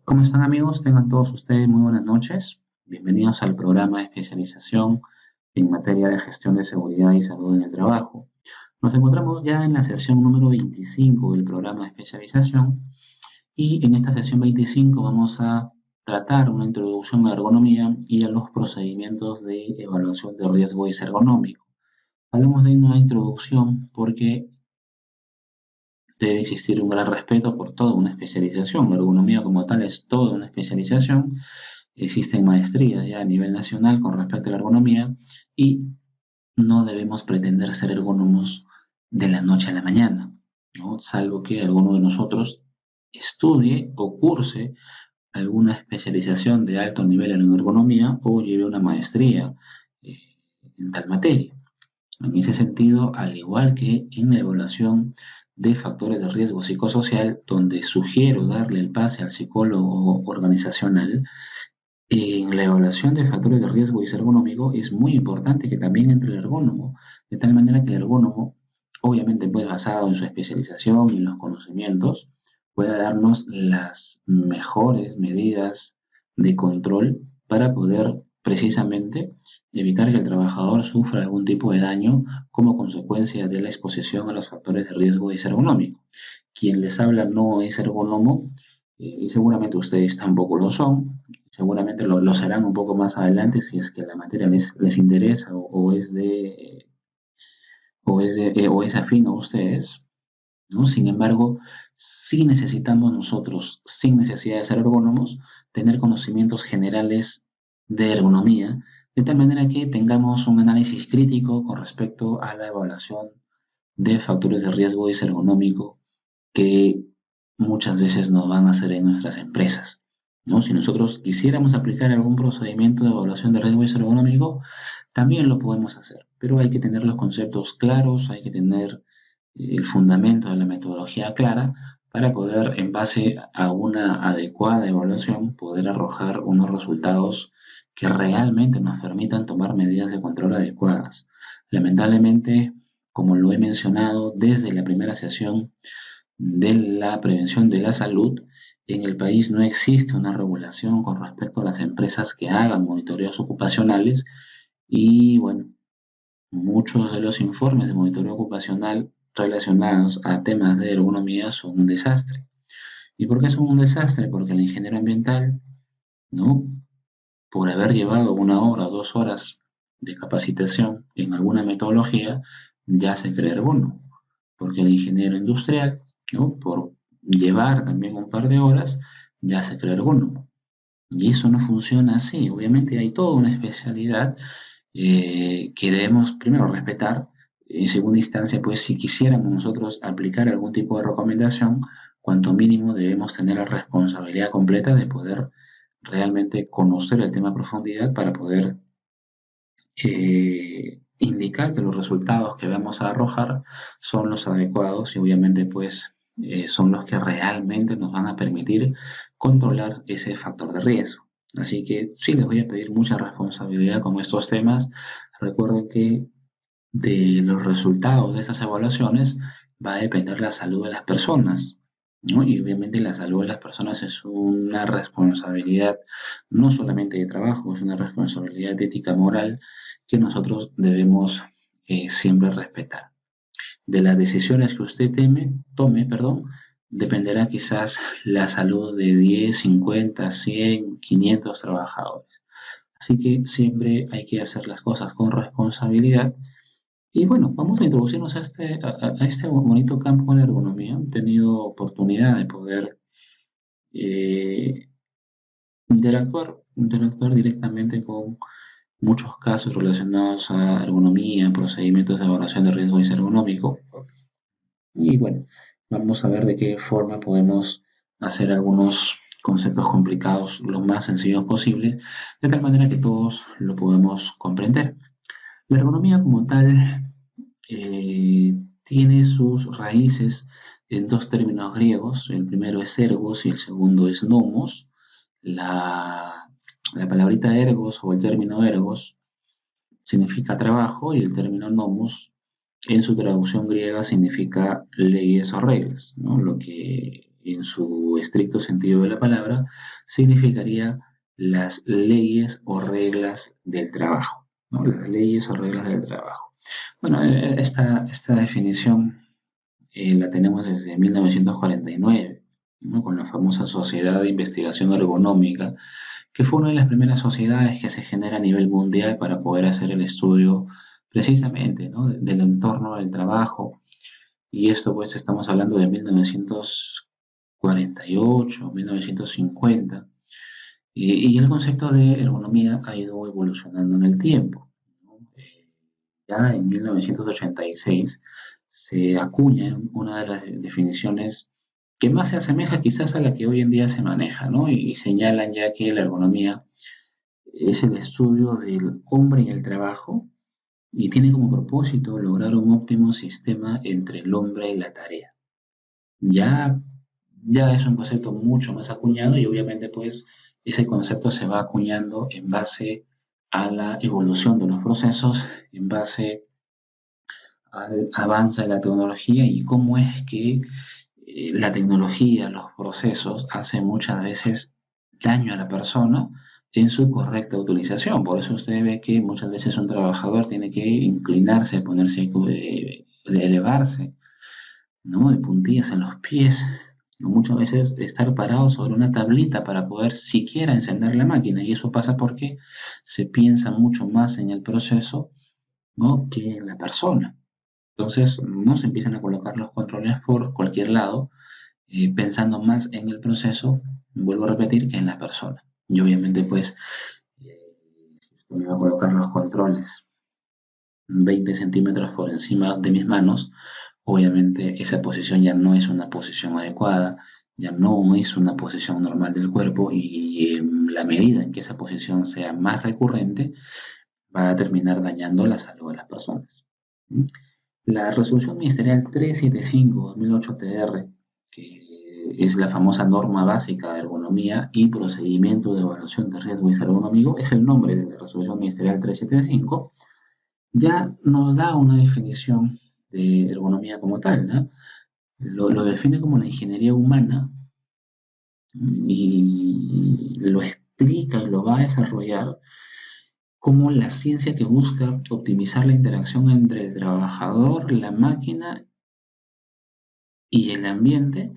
¿Cómo están amigos? Tengan todos ustedes muy buenas noches. Bienvenidos al programa de especialización en materia de gestión de seguridad y salud en el trabajo. Nos encontramos ya en la sesión número 25 del programa de especialización y en esta sesión 25 vamos a tratar una introducción a la ergonomía y a los procedimientos de evaluación de riesgo y ergonómico. Hablamos de una introducción porque debe existir un gran respeto por toda una especialización. La ergonomía como tal es toda una especialización. Existen maestrías ya a nivel nacional con respecto a la ergonomía y no debemos pretender ser ergónomos de la noche a la mañana, ¿no? Salvo que alguno de nosotros estudie o curse alguna especialización de alto nivel en ergonomía o lleve una maestría eh, en tal materia. En ese sentido, al igual que en la evaluación de factores de riesgo psicosocial, donde sugiero darle el pase al psicólogo organizacional, en la evaluación de factores de riesgo y ergonómico es muy importante que también entre el ergónomo, de tal manera que el ergónomo, obviamente pues basado en su especialización y en los conocimientos, pueda darnos las mejores medidas de control para poder precisamente evitar que el trabajador sufra algún tipo de daño como consecuencia de la exposición a los factores de riesgo y ergonómico. Quien les habla no es ergónomo, y seguramente ustedes tampoco lo son, seguramente lo serán un poco más adelante si es que la materia les interesa o es afín a ustedes, ¿no? Sin embargo, sí necesitamos nosotros, sin necesidad de ser ergónomos, tener conocimientos generales de ergonomía, de tal manera que tengamos un análisis crítico con respecto a la evaluación de factores de riesgo y ergonómico que muchas veces nos van a hacer en nuestras empresas, ¿no? Si nosotros quisiéramos aplicar algún procedimiento de evaluación de riesgo ergonómico, también lo podemos hacer, pero hay que tener los conceptos claros, hay que tener el fundamento de la metodología clara para poder, en base a una adecuada evaluación, poder arrojar unos resultados que realmente nos permitan tomar medidas de control adecuadas. Lamentablemente, como lo he mencionado desde la primera sesión, de la prevención de la salud, en el país no existe una regulación con respecto a las empresas que hagan monitoreos ocupacionales y bueno, muchos de los informes de monitoreo ocupacional relacionados a temas de ergonomía son un desastre. ¿Y por qué son un desastre? Porque el ingeniero ambiental, ¿no? Por haber llevado 1 hora o 2 horas de capacitación en alguna metodología, ya se cree ergónomo. Porque el ingeniero industrial, ¿no? Por llevar también un par de horas, ya se cree ergónomo. Y eso no funciona así. Obviamente hay toda una especialidad que debemos primero respetar. En segunda instancia, pues si quisiéramos nosotros aplicar algún tipo de recomendación, cuanto mínimo debemos tener la responsabilidad completa de poder realmente conocer el tema a profundidad para poder indicar que los resultados que vamos a arrojar son los adecuados y obviamente pues son los que realmente nos van a permitir controlar ese factor de riesgo. Así que sí les voy a pedir mucha responsabilidad con estos temas. Recuerden que de los resultados de estas evaluaciones va a depender la salud de las personas, ¿no? Y obviamente la salud de las personas es una responsabilidad no solamente de trabajo, es una responsabilidad ética moral que nosotros debemos siempre respetar. De las decisiones que usted tome, dependerá quizás la salud de 10, 50, 100, 500 trabajadores. Así que siempre hay que hacer las cosas con responsabilidad y bueno, vamos a introducirnos a este bonito campo de la ergonomía. He tenido oportunidad de poder eh, interactuar directamente con muchos casos relacionados a ergonomía, procedimientos de evaluación de riesgo ergonómico. Y bueno, vamos a ver de qué forma podemos hacer algunos conceptos complicados lo más sencillos posibles, de tal manera que todos lo podamos comprender. La ergonomía como tal tiene sus raíces en dos términos griegos. El primero es ergos y el segundo es nomos. La palabrita ergos o el término ergos significa trabajo y el término nomos en su traducción griega significa leyes o reglas, ¿no? Lo que en su estricto sentido de la palabra, significaría las leyes o reglas del trabajo, ¿no? Las leyes o reglas del trabajo. Bueno, esta definición la tenemos desde 1949, ¿no? Con la famosa Sociedad de Investigación Ergonómica, que fue una de las primeras sociedades que se genera a nivel mundial para poder hacer el estudio precisamente, ¿no? Del entorno del trabajo. Y esto pues estamos hablando de 1948, 1950. Y el concepto de ergonomía ha ido evolucionando en el tiempo, ¿no? Ya en 1986 se acuña una de las definiciones que más se asemeja quizás a la que hoy en día se maneja, ¿no? Y señalan ya que la ergonomía es el estudio del hombre y el trabajo y tiene como propósito lograr un óptimo sistema entre el hombre y la tarea. Ya, ya es un concepto mucho más acuñado y obviamente pues ese concepto se va acuñando en base a la evolución de los procesos, en base al avance de la tecnología y cómo es que la tecnología, los procesos, hacen muchas veces daño a la persona en su correcta utilización. Por eso usted ve que muchas veces un trabajador tiene que inclinarse, ponerse, elevarse, ¿no? De puntillas en los pies. O muchas veces estar parado sobre una tablita para poder siquiera encender la máquina. Y eso pasa porque se piensa mucho más en el proceso, ¿no? Que en la persona. Entonces, no se empiezan a colocar los controles por cualquier lado, pensando más en el proceso, vuelvo a repetir, que en la persona. Y obviamente, pues, si usted me va a colocar los controles 20 centímetros por encima de mis manos, obviamente esa posición ya no es una posición adecuada, ya no es una posición normal del cuerpo y en la medida en que esa posición sea más recurrente, va a terminar dañando la salud de las personas. La resolución ministerial 375-2008-TR, que es la famosa norma básica de ergonomía y procedimiento de evaluación de riesgo y salud ergonómico, es el nombre de la resolución ministerial 375, ya nos da una definición de ergonomía como tal, ¿no? Lo define como la ingeniería humana y lo explica y lo va a desarrollar como la ciencia que busca optimizar la interacción entre el trabajador, la máquina y el ambiente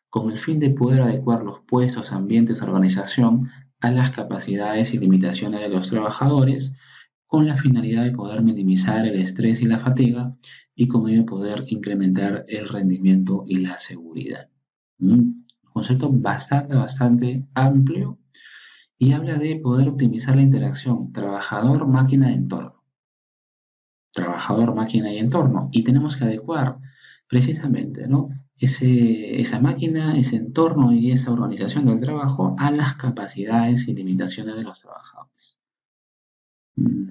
con el fin de poder adecuar los puestos, ambientes, organización a las capacidades y limitaciones de los trabajadores con la finalidad de poder minimizar el estrés y la fatiga y con ello poder incrementar el rendimiento y la seguridad. Un concepto bastante amplio y habla de poder optimizar la interacción trabajador, máquina, entorno. Trabajador, máquina y entorno. Y tenemos que adecuar precisamente, ¿no? Esa máquina, ese entorno y esa organización del trabajo a las capacidades y limitaciones de los trabajadores.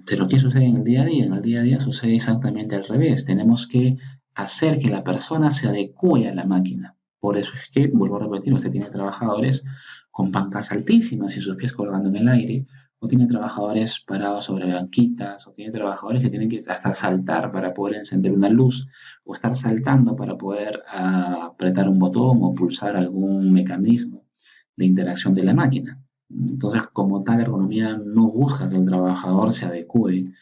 Pero ¿qué sucede en el día a día? En el día a día sucede exactamente al revés. Tenemos que hacer que la persona se adecue a la máquina. Por eso es que, vuelvo a repetir, usted tiene trabajadores con pancas altísimas y sus pies colgando en el aire, o tiene trabajadores parados sobre banquitas, o tiene trabajadores que tienen que hasta saltar para poder encender una luz, o estar saltando para poder apretar un botón o pulsar algún mecanismo de interacción de la máquina. Entonces, como tal, la ergonomía no busca que el trabajador se adecue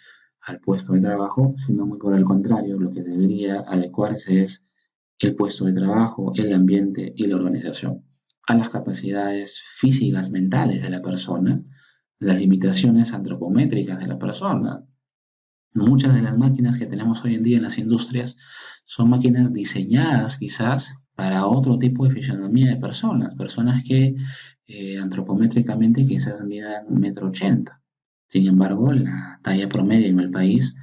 al puesto de trabajo, sino muy por el contrario, lo que debería adecuarse es el puesto de trabajo, el ambiente y la organización a las capacidades físicas, mentales de la persona, las limitaciones antropométricas de la persona. Muchas de las máquinas que tenemos hoy en día en las industrias son máquinas diseñadas quizás para otro tipo de fisionomía de personas, personas que antropométricamente quizás midan 1,80 m. Sin embargo, la talla promedio en el país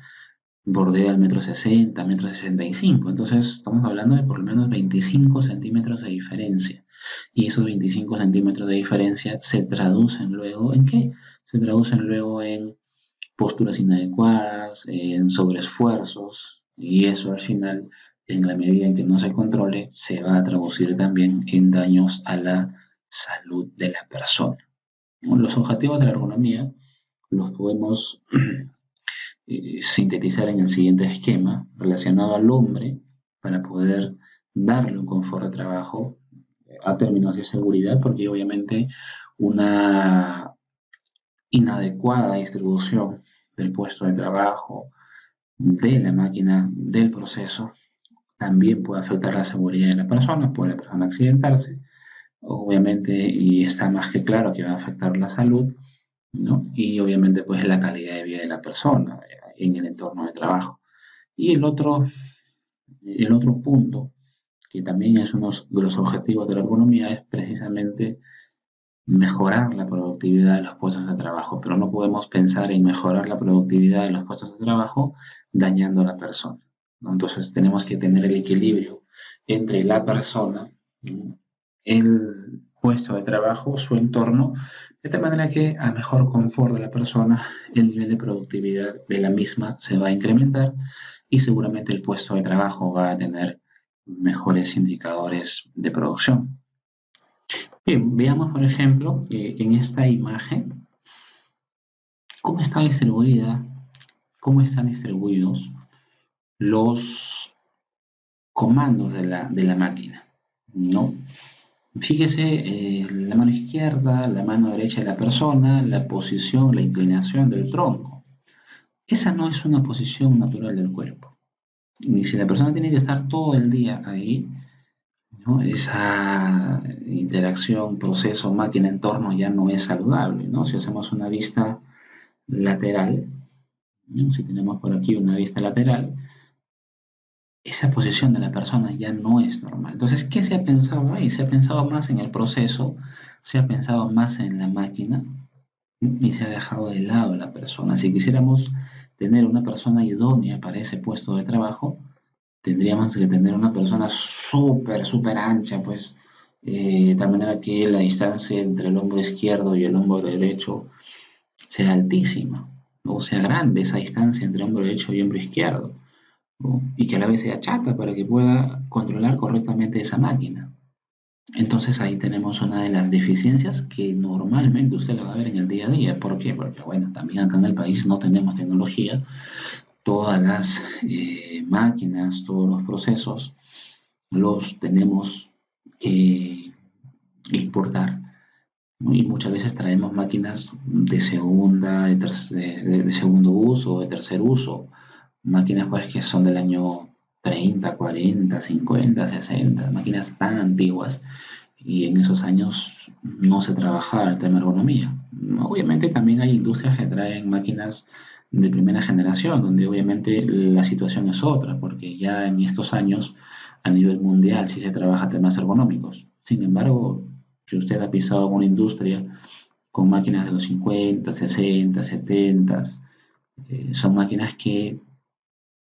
bordea el 1,60 m, 1,65 m. Entonces estamos hablando de por lo menos 25 centímetros de diferencia. Y esos 25 centímetros de diferencia se traducen luego ¿en qué? Se traducen luego en posturas inadecuadas, en sobreesfuerzos, y eso al final, en la medida en que no se controle, se va a traducir también en daños a la salud de la persona. Los objetivos de la ergonomía los podemos sintetizar en el siguiente esquema relacionado al hombre para poder darle un confort de trabajo a términos de seguridad, porque obviamente una inadecuada distribución del puesto de trabajo, de la máquina, del proceso, también puede afectar la seguridad de puede la persona accidentarse, obviamente, y está más que claro que va a afectar la salud, ¿no? Y obviamente pues la calidad de vida de la persona en el entorno de trabajo. Y el otro punto, que también es uno de los objetivos de la ergonomía, es precisamente mejorar la productividad de los puestos de trabajo, pero no podemos pensar en mejorar la productividad de los puestos de trabajo dañando a la persona, ¿no? Entonces tenemos que tener el equilibrio entre la persona, el puesto de trabajo, su entorno, de tal manera que a mejor confort de la persona, el nivel de productividad de la misma se va a incrementar y seguramente el puesto de trabajo va a tener mejores indicadores de producción. Bien, veamos por ejemplo en esta imagen cómo está distribuida, cómo están distribuidos los comandos de la máquina, ¿no? Fíjese la mano izquierda, la mano derecha de la persona, la posición, la inclinación del tronco. Esa no es una posición natural del cuerpo. Ni si la persona tiene que estar todo el día ahí, ¿no? Esa interacción, proceso, máquina, entorno ya no es saludable, ¿no? Si hacemos una vista lateral, ¿no? Si tenemos por aquí una vista lateral, esa posición de la persona ya no es normal. Entonces, ¿qué se ha pensado ahí? Se ha pensado más en el proceso, se ha pensado más en la máquina y se ha dejado de lado a la persona. Si quisiéramos tener una persona idónea para ese puesto de trabajo, tendríamos que tener una persona súper, súper ancha, pues, de tal manera que la distancia entre el hombro izquierdo y el hombro derecho sea altísima, o sea grande esa distancia entre hombro derecho y hombro izquierdo, ¿no? Y que a la vez sea chata para que pueda controlar correctamente esa máquina. Entonces ahí tenemos una de las deficiencias que normalmente usted la va a ver en el día a día. ¿Por qué? Porque bueno, también acá en el país no tenemos tecnología, todas las máquinas, todos los procesos los tenemos que importar, ¿no? Y muchas veces traemos máquinas de segunda, de segundo uso, de tercer uso, máquinas pues que son del año 30, 40, 50, 60, máquinas tan antiguas y en esos años no se trabajaba el tema de ergonomía. Obviamente también hay industrias que traen máquinas de primera generación, donde obviamente la situación es otra, porque ya en estos años a nivel mundial sí se trabaja temas ergonómicos. Sin embargo, si usted ha pisado una industria con máquinas de los 50, 60, 70, son máquinas que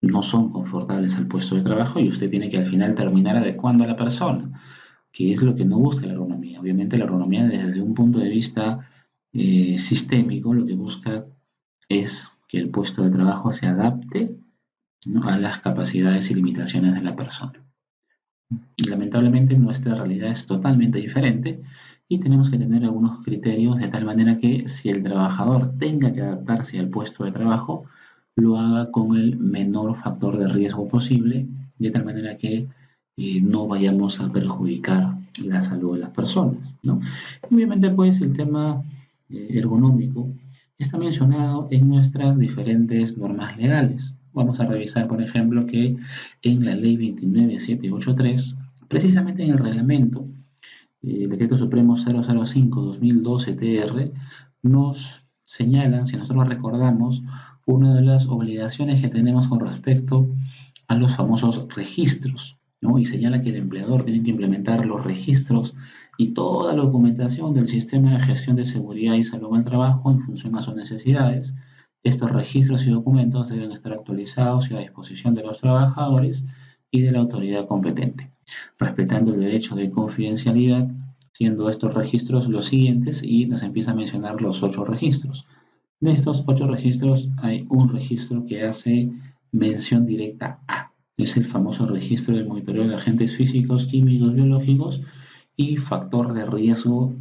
no son confortables al puesto de trabajo y usted tiene que al final terminar adecuando a la persona, que es lo que no busca la ergonomía. Obviamente la ergonomía desde un punto de vista sistémico lo que busca es que el puesto de trabajo se adapte, ¿no?, a las capacidades y limitaciones de la persona. Y lamentablemente nuestra realidad es totalmente diferente y tenemos que tener algunos criterios de tal manera que si el trabajador tenga que adaptarse al puesto de trabajo, lo haga con el menor factor de riesgo posible, de tal manera que no vayamos a perjudicar la salud de las personas, ¿no? Obviamente, pues el tema ergonómico está mencionado en nuestras diferentes normas legales. Vamos a revisar, por ejemplo, que en la Ley 29783, precisamente en el reglamento, el Decreto Supremo 005-2012 nos señalan, si nosotros recordamos, una de las obligaciones que tenemos con respecto a los famosos registros, ¿no? Y señala que el empleador tiene que implementar los registros y toda la documentación del sistema de gestión de seguridad y salud en el trabajo en función a sus necesidades. Estos registros y documentos deben estar actualizados y a disposición de los trabajadores y de la autoridad competente, respetando el derecho de confidencialidad, siendo estos registros los siguientes, y nos empieza a mencionar los 8 registros. De estos 8 registros hay un registro que hace mención directa a, es el famoso registro de monitoreo de agentes físicos, químicos, biológicos y factor de riesgo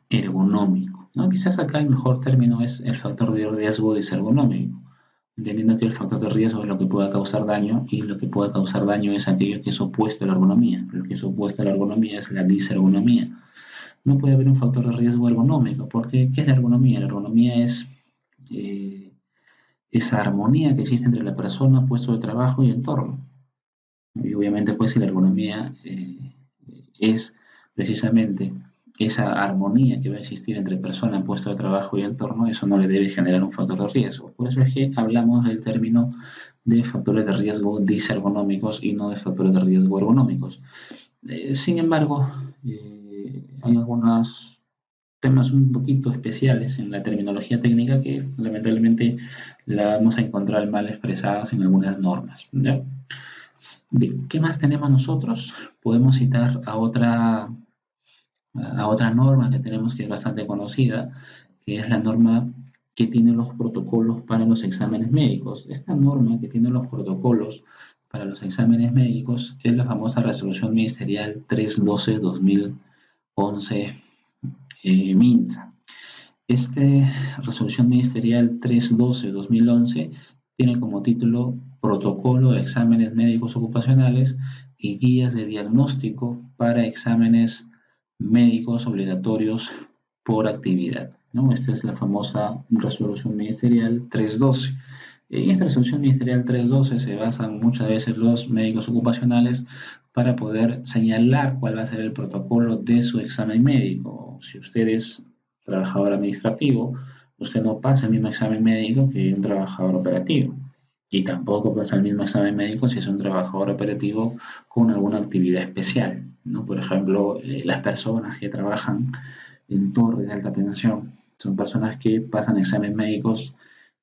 ergonómico, ¿no? Quizás acá el mejor término es el factor de riesgo desergonómico, entendiendo que el factor de riesgo es lo que pueda causar daño y lo que puede causar daño es aquello que es opuesto a la ergonomía. Lo que es opuesto a la ergonomía es la disergonomía. No puede haber un factor de riesgo ergonómico, porque ¿qué es la ergonomía? La ergonomía es eh, esa armonía que existe entre la persona, puesto de trabajo y entorno. Y obviamente, pues, si la ergonomía es precisamente esa armonía que va a existir entre persona, puesto de trabajo y entorno, eso no le debe generar un factor de riesgo. Por eso es que hablamos del término de factores de riesgo disergonómicos y no de factores de riesgo ergonómicos. Sin embargo, hay algunos temas un poquito especiales en la terminología técnica que lamentablemente la vamos a encontrar mal expresadas en algunas normas, ¿ya? Bien, ¿qué más tenemos nosotros? Podemos citar a otra norma que tenemos que es bastante conocida, que es la norma que tiene los protocolos para los exámenes médicos. Esta norma que tiene los protocolos para los exámenes médicos es la famosa Resolución Ministerial 312-2011 MINSA. Esta Resolución Ministerial 312-2011 tiene como título Protocolo de Exámenes Médicos Ocupacionales y Guías de Diagnóstico para Exámenes Médicos Obligatorios por Actividad, ¿no? Esta es la famosa Resolución Ministerial 312. En esta resolución ministerial 312 se basan muchas veces los médicos ocupacionales para poder señalar cuál va a ser el protocolo de su examen médico. Si usted es trabajador administrativo, usted no pasa el mismo examen médico que un trabajador operativo. Y tampoco pasa el mismo examen médico si es un trabajador operativo con alguna actividad especial, ¿no? Por ejemplo, las personas que trabajan en torres de alta tensión son personas que pasan exámenes médicos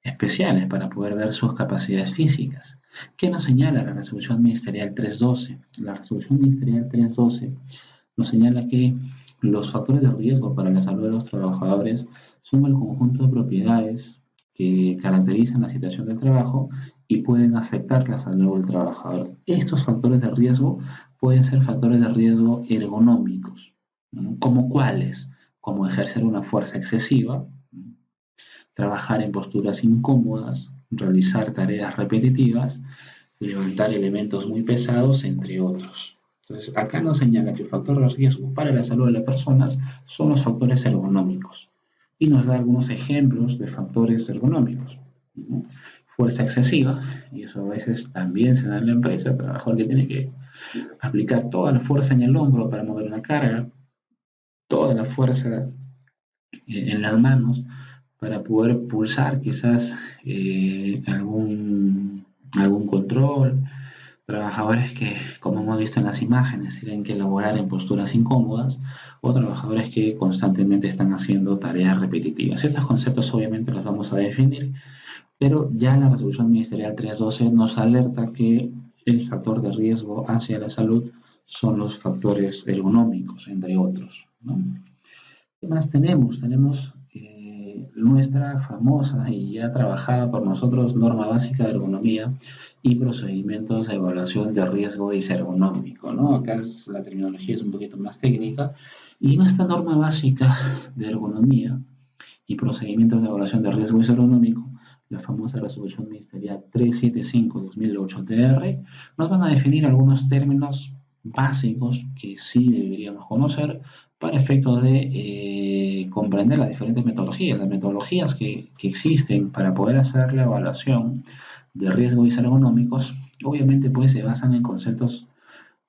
especiales para poder ver sus capacidades físicas. ¿Qué nos señala la resolución ministerial 312? La resolución ministerial 312 nos señala que los factores de riesgo para la salud de los trabajadores son el conjunto de propiedades que caracterizan la situación del trabajo y pueden afectar la salud del trabajador. Estos factores de riesgo pueden ser factores de riesgo ergonómicos, ¿no? ¿Como cuáles? Como ejercer una fuerza excesiva, trabajar en posturas incómodas, realizar tareas repetitivas, levantar elementos muy pesados, entre otros. Entonces, acá nos señala que el factor de riesgo para la salud de las personas son los factores ergonómicos y nos da algunos ejemplos de factores ergonómicos, ¿no? Fuerza excesiva, y eso a veces también se da en la empresa, el trabajador que tiene que aplicar toda la fuerza en el hombro para mover una carga, toda la fuerza en las manos para poder pulsar quizás algún control. Trabajadores que, como hemos visto en las imágenes, tienen que elaborar en posturas incómodas o trabajadores que constantemente están haciendo tareas repetitivas. Estos conceptos obviamente los vamos a definir, pero ya la resolución ministerial 312 nos alerta que el factor de riesgo hacia la salud son los factores ergonómicos, entre otros, ¿no? ¿Qué más tenemos? Tenemos nuestra famosa y ya trabajada por nosotros norma básica de ergonomía y procedimientos de evaluación de riesgo disergonómico, ¿no? Acá la terminología es un poquito más técnica y en esta norma básica de ergonomía y procedimientos de evaluación de riesgo disergonómico, la famosa resolución ministerial 375-2008 TR, nos van a definir algunos términos básicos que sí deberíamos conocer para efectos de comprender las diferentes metodologías. Las metodologías que existen para poder hacer la evaluación de riesgos ergonómicos, obviamente pues se basan en conceptos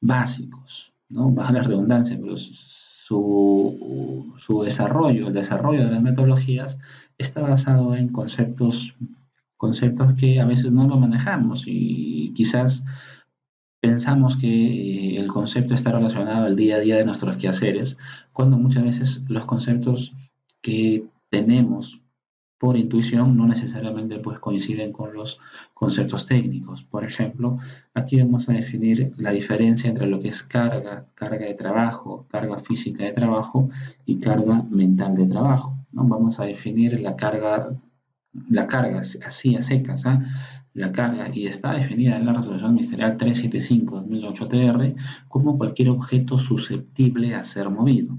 básicos, ¿no? Baja la redundancia, pero su desarrollo, el desarrollo de las metodologías está basado en conceptos que a veces no lo manejamos y quizás pensamos que el concepto está relacionado al día a día de nuestros quehaceres, cuando muchas veces los conceptos que tenemos por intuición no necesariamente pues coinciden con los conceptos técnicos. Por ejemplo, aquí vamos a definir la diferencia entre lo que es carga de trabajo, carga física de trabajo y carga mental de trabajo, ¿no? Vamos a definir la carga así a secas, ¿eh? La carga, y está definida en la resolución ministerial 375-2008 TR como cualquier objeto susceptible a ser movido.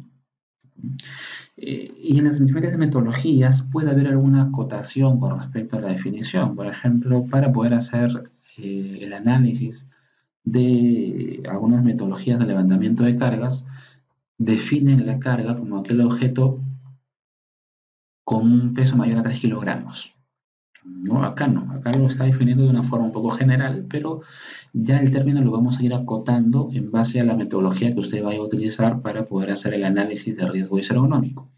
Y en las diferentes metodologías puede haber alguna acotación con respecto a la definición. Por ejemplo, para poder hacer el análisis de algunas metodologías de levantamiento de cargas, definen la carga como aquel objeto con un peso mayor a 3 kilogramos. No, acá no, acá lo está definiendo de una forma un poco general, pero ya el término lo vamos a ir acotando en base a la metodología que usted vaya a utilizar para poder hacer el análisis de riesgo ergonómico.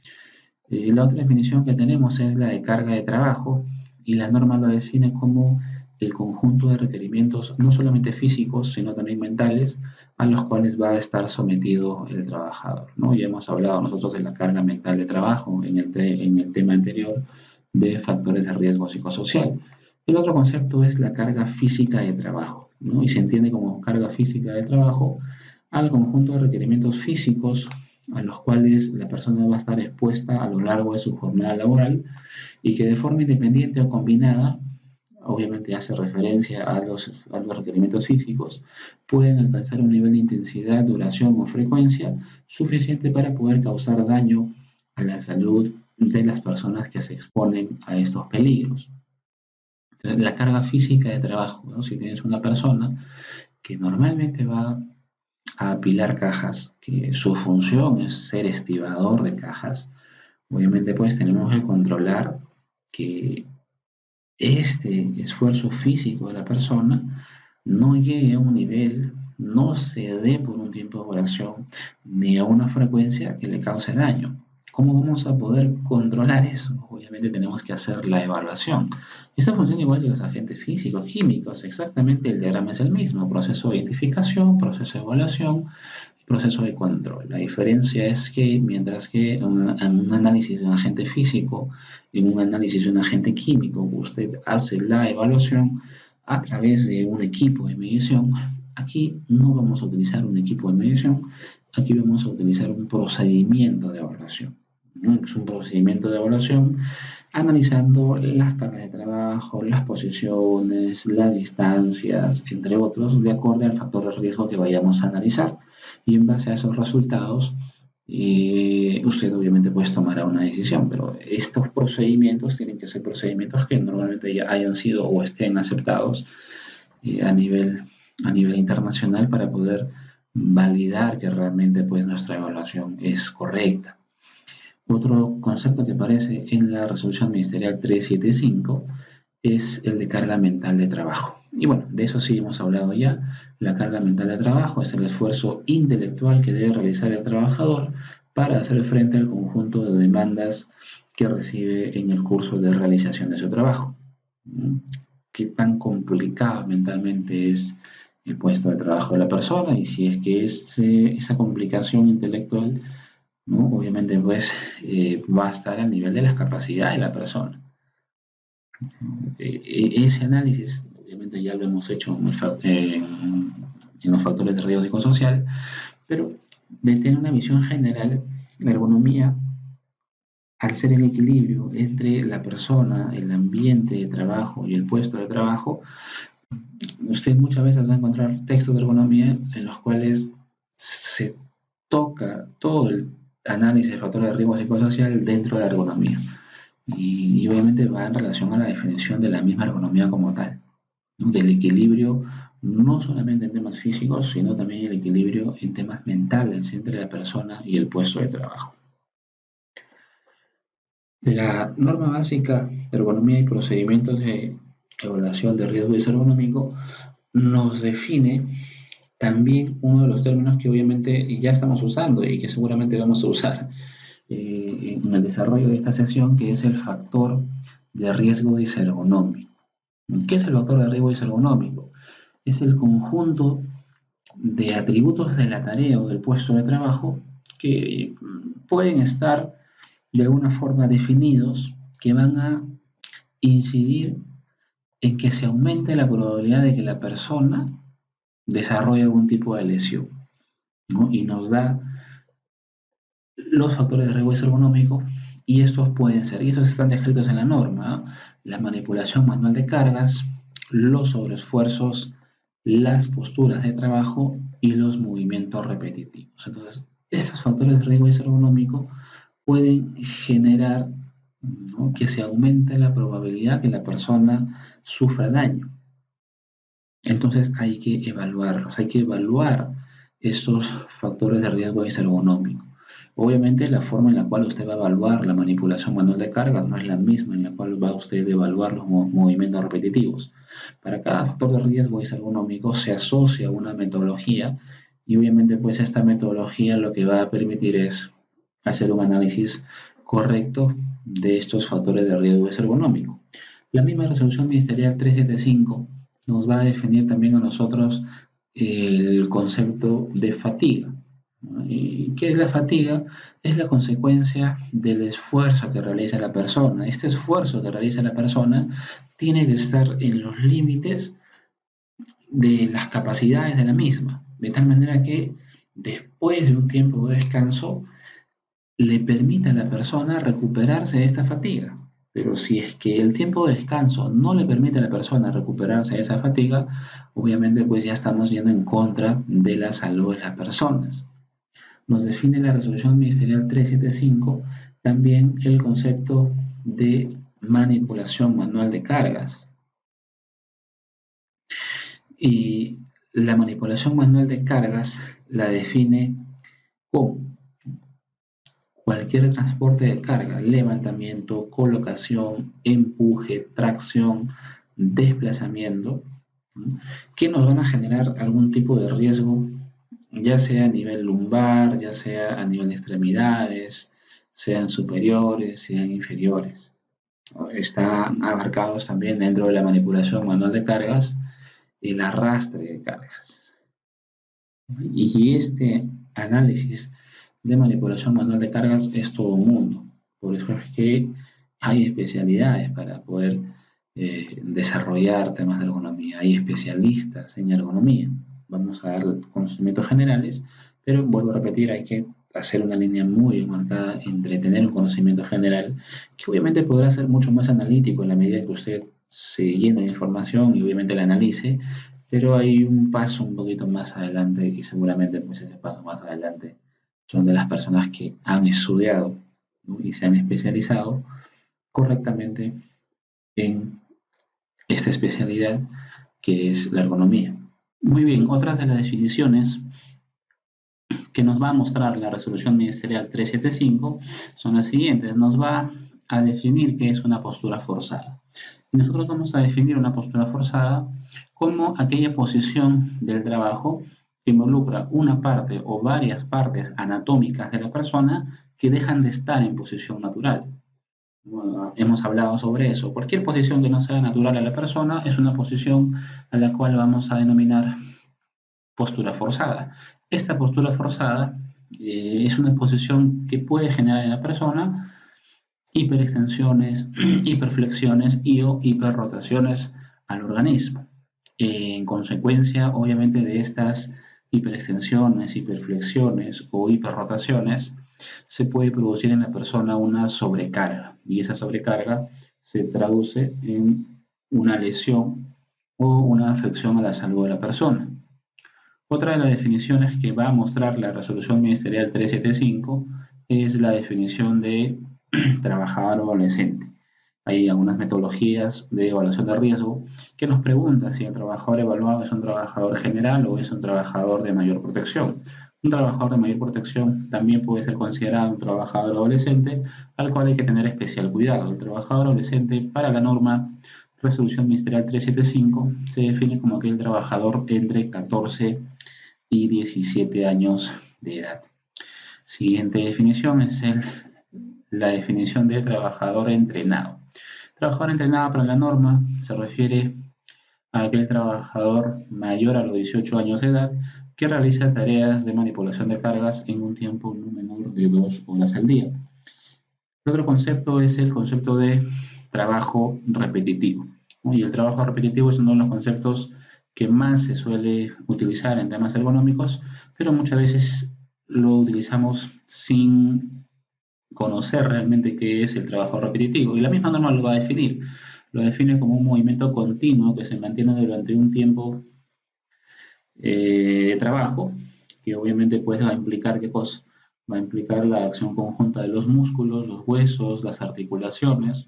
La otra definición que tenemos es la de carga de trabajo y la norma lo define como el conjunto de requerimientos no solamente físicos, sino también mentales, a los cuales va a estar sometido el trabajador, ¿no? Ya hemos hablado nosotros de la carga mental de trabajo en el tema anterior de factores de riesgo psicosocial. El otro concepto es la carga física de trabajo, ¿no? Y se entiende como carga física de trabajo al conjunto de requerimientos físicos a los cuales la persona va a estar expuesta a lo largo de su jornada laboral y que de forma independiente o combinada, obviamente hace referencia a los requerimientos físicos, pueden alcanzar un nivel de intensidad, duración o frecuencia suficiente para poder causar daño a la salud de las personas que se exponen a estos peligros. Entonces, la carga física de trabajo, ¿no? Si tienes una persona que normalmente va a apilar cajas, que su función es ser estibador de cajas, obviamente pues tenemos que controlar que este esfuerzo físico de la persona no llegue a un nivel, no se dé por un tiempo de duración ni a una frecuencia que le cause daño. ¿Cómo vamos a poder controlar eso? Obviamente tenemos que hacer la evaluación. Esto funciona igual que los agentes físicos, químicos, exactamente el diagrama es el mismo, proceso de identificación, proceso de evaluación, proceso de control. La diferencia es que mientras que en un análisis de un agente físico, en un análisis de un agente químico, usted hace la evaluación a través de un equipo de medición, aquí no vamos a utilizar un equipo de medición, aquí vamos a utilizar un procedimiento de evaluación. Es un procedimiento de evaluación analizando las cargas de trabajo, las posiciones, las distancias, entre otros, de acuerdo al factor de riesgo que vayamos a analizar. Y en base a esos resultados, usted obviamente pues tomará una decisión, pero estos procedimientos tienen que ser procedimientos que normalmente ya hayan sido o estén aceptados a nivel internacional para poder validar que realmente pues nuestra evaluación es correcta. Otro concepto que aparece en la resolución ministerial 375 es el de carga mental de trabajo. Y bueno, de eso sí hemos hablado ya. La carga mental de trabajo es el esfuerzo intelectual que debe realizar el trabajador para hacer frente al conjunto de demandas que recibe en el curso de realización de su trabajo. ¿Qué tan complicado mentalmente es el puesto de trabajo de la persona? Y si es que esa complicación intelectual, ¿no? Obviamente pues va a estar al nivel de las capacidades de la persona. Ese análisis, obviamente ya lo hemos hecho en los factores de riesgo psicosocial, pero de tener una visión general, la ergonomía, al ser el equilibrio entre la persona, el ambiente de trabajo y el puesto de trabajo, usted muchas veces va a encontrar textos de ergonomía en los cuales se toca todo el análisis de factores de riesgo psicosocial dentro de la ergonomía. Y obviamente va en relación a la definición de la misma ergonomía como tal, ¿no? Del equilibrio, no solamente en temas físicos, sino también el equilibrio en temas mentales entre la persona y el puesto de trabajo. La norma básica de ergonomía y procedimientos de evaluación de riesgo ergonómico nos define también uno de los términos que obviamente ya estamos usando y que seguramente vamos a usar en el desarrollo de esta sesión, que es el factor de riesgo disergonómico. ¿Qué es el factor de riesgo disergonómico? Es el conjunto de atributos de la tarea o del puesto de trabajo que pueden estar de alguna forma definidos, que van a incidir en que se aumente la probabilidad de que la persona desarrolle algún tipo de lesión, ¿no? Y nos da los factores de riesgo ergonómico, y estos pueden ser, y estos están descritos en la norma, ¿no? La manipulación manual de cargas, los sobreesfuerzos, las posturas de trabajo y los movimientos repetitivos. Entonces, estos factores de riesgo ergonómico pueden generar, ¿no?, que se aumente la probabilidad que la persona sufra daño. Entonces hay que evaluarlos, hay que evaluar estos factores de riesgo ergonómico. Obviamente la forma en la cual usted va a evaluar la manipulación manual de cargas no es la misma en la cual va usted a evaluar los movimientos repetitivos. Para cada factor de riesgo ergonómico se asocia una metodología y obviamente pues esta metodología lo que va a permitir es hacer un análisis correcto de estos factores de riesgo ergonómico. La misma resolución ministerial 375 nos va a definir también a nosotros el concepto de fatiga. ¿Y qué es la fatiga? Es la consecuencia del esfuerzo que realiza la persona. Este esfuerzo que realiza la persona tiene que estar en los límites de las capacidades de la misma, de tal manera que después de un tiempo de descanso le permite a la persona recuperarse de esta fatiga. Pero si es que el tiempo de descanso no le permite a la persona recuperarse de esa fatiga, obviamente pues ya estamos yendo en contra de la salud de las personas. Nos define la resolución ministerial 375 también el concepto de manipulación manual de cargas. Y la manipulación manual de cargas la define como cualquier transporte de carga, levantamiento, colocación, empuje, tracción, desplazamiento, ¿no?, que nos van a generar algún tipo de riesgo, ya sea a nivel lumbar, ya sea a nivel de extremidades, sean superiores, sean inferiores. Están abarcados también dentro de la manipulación manual de cargas el arrastre de cargas. Y este análisis de manipulación manual de cargas es todo un mundo. Por eso es que hay especialidades para poder desarrollar temas de ergonomía. Hay especialistas en ergonomía. Vamos a dar conocimientos generales, pero vuelvo a repetir, hay que hacer una línea muy marcada entre tener un conocimiento general, que obviamente podrá ser mucho más analítico en la medida que usted se llene de información y obviamente la analice, pero hay un paso un poquito más adelante y seguramente pues ese paso más adelante son de las personas que han estudiado, ¿no?, y se han especializado correctamente en esta especialidad que es la ergonomía. Muy bien, otras de las definiciones que nos va a mostrar la resolución ministerial 375 son las siguientes. Nos va a definir qué es una postura forzada. Y nosotros vamos a definir una postura forzada como aquella posición del trabajo que involucra una parte o varias partes anatómicas de la persona que dejan de estar en posición natural. Bueno, hemos hablado sobre eso. Cualquier posición que no sea natural a la persona es una posición a la cual vamos a denominar postura forzada. Esta postura forzada es una posición que puede generar en la persona hiperextensiones, hiperflexiones y o hiperrotaciones al organismo. En consecuencia, obviamente, de estas hiperextensiones, hiperflexiones o hiperrotaciones, se puede producir en la persona una sobrecarga y esa sobrecarga se traduce en una lesión o una afección a la salud de la persona. Otra de las definiciones que va a mostrar la resolución ministerial 375 es la definición de trabajador adolescente. Hay algunas metodologías de evaluación de riesgo que nos preguntan si el trabajador evaluado es un trabajador general o es un trabajador de mayor protección. Un trabajador de mayor protección también puede ser considerado un trabajador adolescente, al cual hay que tener especial cuidado. El trabajador adolescente, para la norma resolución ministerial 375, se define como aquel trabajador entre 14 y 17 años de edad. Siguiente definición es la definición de trabajador entrenado. Trabajador entrenado para la norma se refiere a aquel trabajador mayor a los 18 años de edad que realiza tareas de manipulación de cargas en un tiempo no menor de 2 horas al día. El otro concepto es el concepto de trabajo repetitivo. Y el trabajo repetitivo es uno de los conceptos que más se suele utilizar en temas ergonómicos, pero muchas veces lo utilizamos sin conocer realmente qué es el trabajo repetitivo. Y la misma norma lo va a definir. Lo define como un movimiento continuo que se mantiene durante un tiempo de trabajo, que obviamente pues va a implicar qué cosa, va a implicar la acción conjunta de los músculos, los huesos, las articulaciones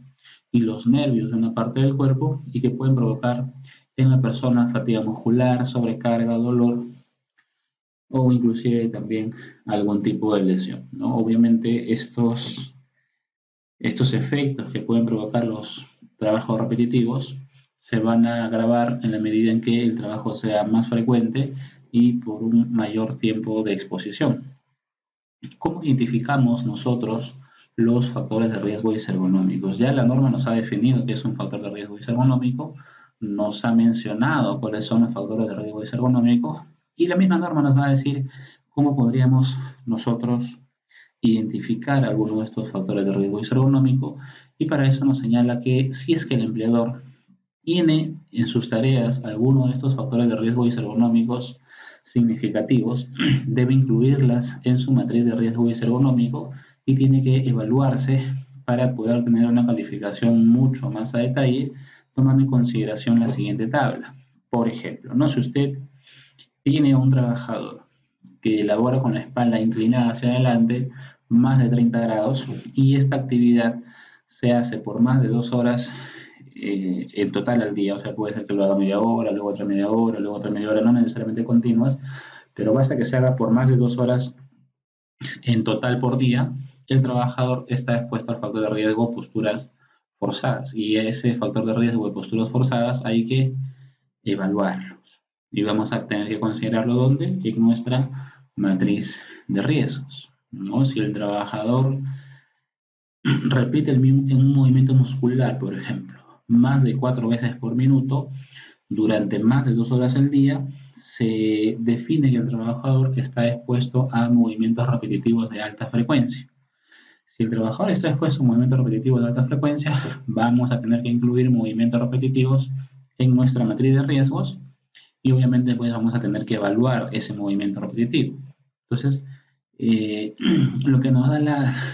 y los nervios de una parte del cuerpo y que pueden provocar en la persona fatiga muscular, sobrecarga, dolor o inclusive también algún tipo de lesión, ¿no? Obviamente estos efectos que pueden provocar los trabajos repetitivos se van a agravar en la medida en que el trabajo sea más frecuente y por un mayor tiempo de exposición. ¿Cómo identificamos nosotros los factores de riesgo isergonómicos? Ya la norma nos ha definido qué es un factor de riesgo isergonómico, nos ha mencionado cuáles son los factores de riesgo isergonómico y la misma norma nos va a decir cómo podríamos nosotros identificar algunos de estos factores de riesgo isergonómico y para eso nos señala que si es que el empleador tiene en sus tareas alguno de estos factores de riesgo isergonómicos significativos, debe incluirlas en su matriz de riesgo isergonómico y tiene que evaluarse para poder tener una calificación mucho más a detalle, tomando en consideración la siguiente tabla. Por ejemplo, no si usted tiene un trabajador que elabora con la espalda inclinada hacia adelante más de 30 grados y esta actividad se hace por más de 2 horas en total al día, o sea, puede ser que lo haga media hora, luego otra media hora, luego otra media hora, no necesariamente continuas, pero basta que se haga por más de 2 horas en total por día, el trabajador está expuesto al factor de riesgo posturas forzadas y ese factor de riesgo de posturas forzadas hay que evaluarlos y vamos a tener que considerarlo donde en nuestra matriz de riesgos, ¿no? Si el trabajador repite un movimiento muscular, por ejemplo, más de 4 veces por minuto durante más de 2 horas al día, se define que el trabajador está expuesto a movimientos repetitivos de alta frecuencia. Si el trabajador está expuesto a movimientos repetitivos de alta frecuencia, vamos a tener que incluir movimientos repetitivos en nuestra matriz de riesgos y obviamente pues vamos a tener que evaluar ese movimiento repetitivo. Entonces, lo que nos da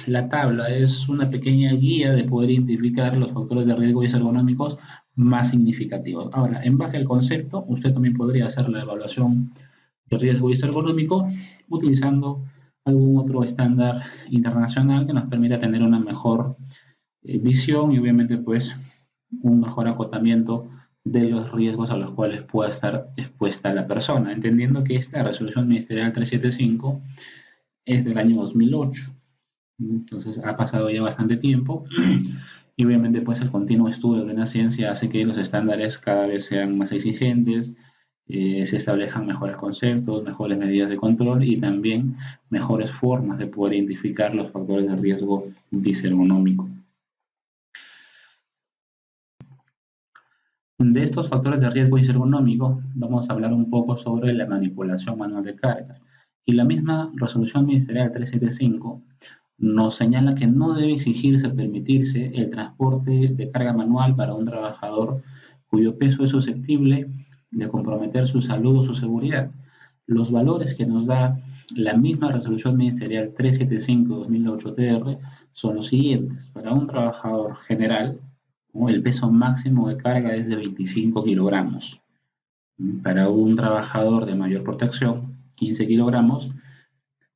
la tabla es una pequeña guía de poder identificar los factores de riesgo isergonómicos más significativos. Ahora, en base al concepto, usted también podría hacer la evaluación de riesgo isergonómico utilizando algún otro estándar internacional que nos permita tener una mejor visión y obviamente pues un mejor acotamiento de los riesgos a los cuales pueda estar expuesta la persona, entendiendo que esta resolución ministerial 375 es del año 2008, entonces ha pasado ya bastante tiempo y obviamente pues el continuo estudio de una ciencia hace que los estándares cada vez sean más exigentes, se establezcan mejores conceptos, mejores medidas de control y también mejores formas de poder identificar los factores de riesgo disergonómico. De estos factores de riesgo isergonómico, vamos a hablar un poco sobre la manipulación manual de cargas. Y la misma resolución ministerial 375 nos señala que no debe exigirse o permitirse el transporte de carga manual para un trabajador cuyo peso es susceptible de comprometer su salud o su seguridad. Los valores que nos da la misma resolución ministerial 375-2008-TR son los siguientes. Para un trabajador general, el peso máximo de carga es de 25 kilogramos. Para un trabajador de mayor protección, 15 kilogramos.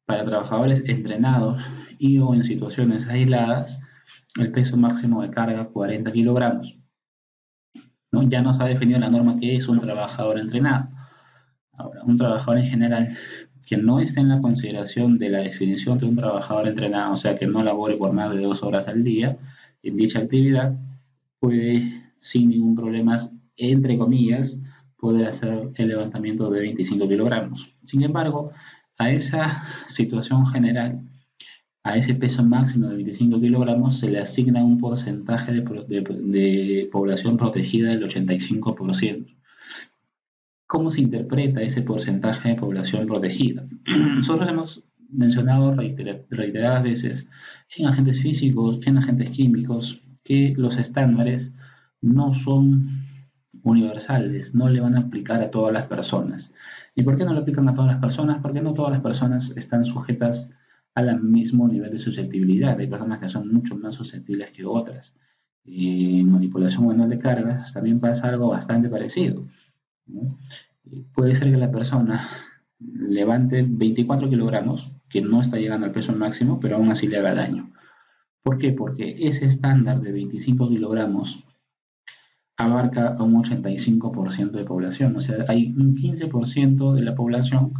Para trabajadores entrenados y o en situaciones aisladas, el peso máximo de carga 40 kilogramos. ¿No? Ya nos ha definido la norma que es un trabajador entrenado. Ahora, un trabajador en general que no esté en la consideración de la definición de un trabajador entrenado, o sea, que no labore por más de 2 horas al día en dicha actividad, puede sin ningún problema, entre comillas, poder hacer el levantamiento de 25 kilogramos. Sin embargo, a esa situación general, a ese peso máximo de 25 kilogramos, se le asigna un porcentaje de población protegida del 85%. ¿Cómo se interpreta ese porcentaje de población protegida? Nosotros hemos mencionado reiteradas veces en agentes físicos, en agentes químicos, que los estándares no son universales, no le van a aplicar a todas las personas. ¿Y por qué no le aplican a todas las personas? Porque no todas las personas están sujetas al mismo nivel de susceptibilidad. Hay personas que son mucho más susceptibles que otras. En manipulación manual de cargas también pasa algo bastante parecido, ¿no? Puede ser que la persona levante 24 kilogramos que no está llegando al peso máximo, pero aún así le haga daño. ¿Por qué? Porque ese estándar de 25 kilogramos abarca a un 85% de población. O sea, hay un 15% de la población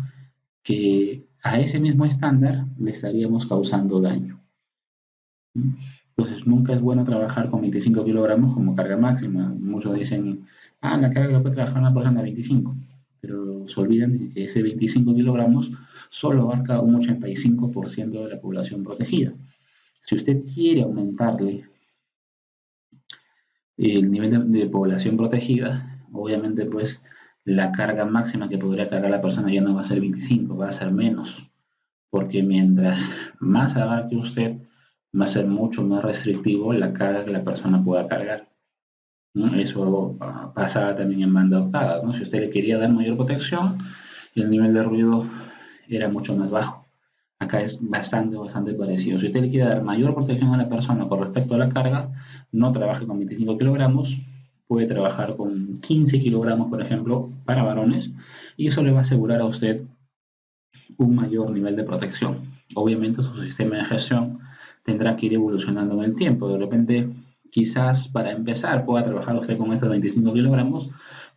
que a ese mismo estándar le estaríamos causando daño. Entonces, nunca es bueno trabajar con 25 kilogramos como carga máxima. Muchos dicen, la carga que puede trabajar una persona de 25, pero se olvidan de que ese 25 kilogramos solo abarca un 85% de la población protegida. Si usted quiere aumentarle el nivel de población protegida, obviamente pues la carga máxima que podría cargar la persona ya no va a ser 25, va a ser menos, porque mientras más abarque usted, va a ser mucho más restrictivo la carga que la persona pueda cargar, ¿no? Eso pasaba también en banda octava, ¿no? Si usted le quería dar mayor protección, el nivel de ruido era mucho más bajo. Acá es bastante parecido. Si usted le quiere dar mayor protección a la persona con respecto a la carga, no trabaje con 25 kilogramos, puede trabajar con 15 kilogramos, por ejemplo, para varones, y eso le va a asegurar a usted un mayor nivel de protección. Obviamente su sistema de gestión tendrá que ir evolucionando en el tiempo. De repente, quizás para empezar pueda trabajar usted con estos 25 kilogramos,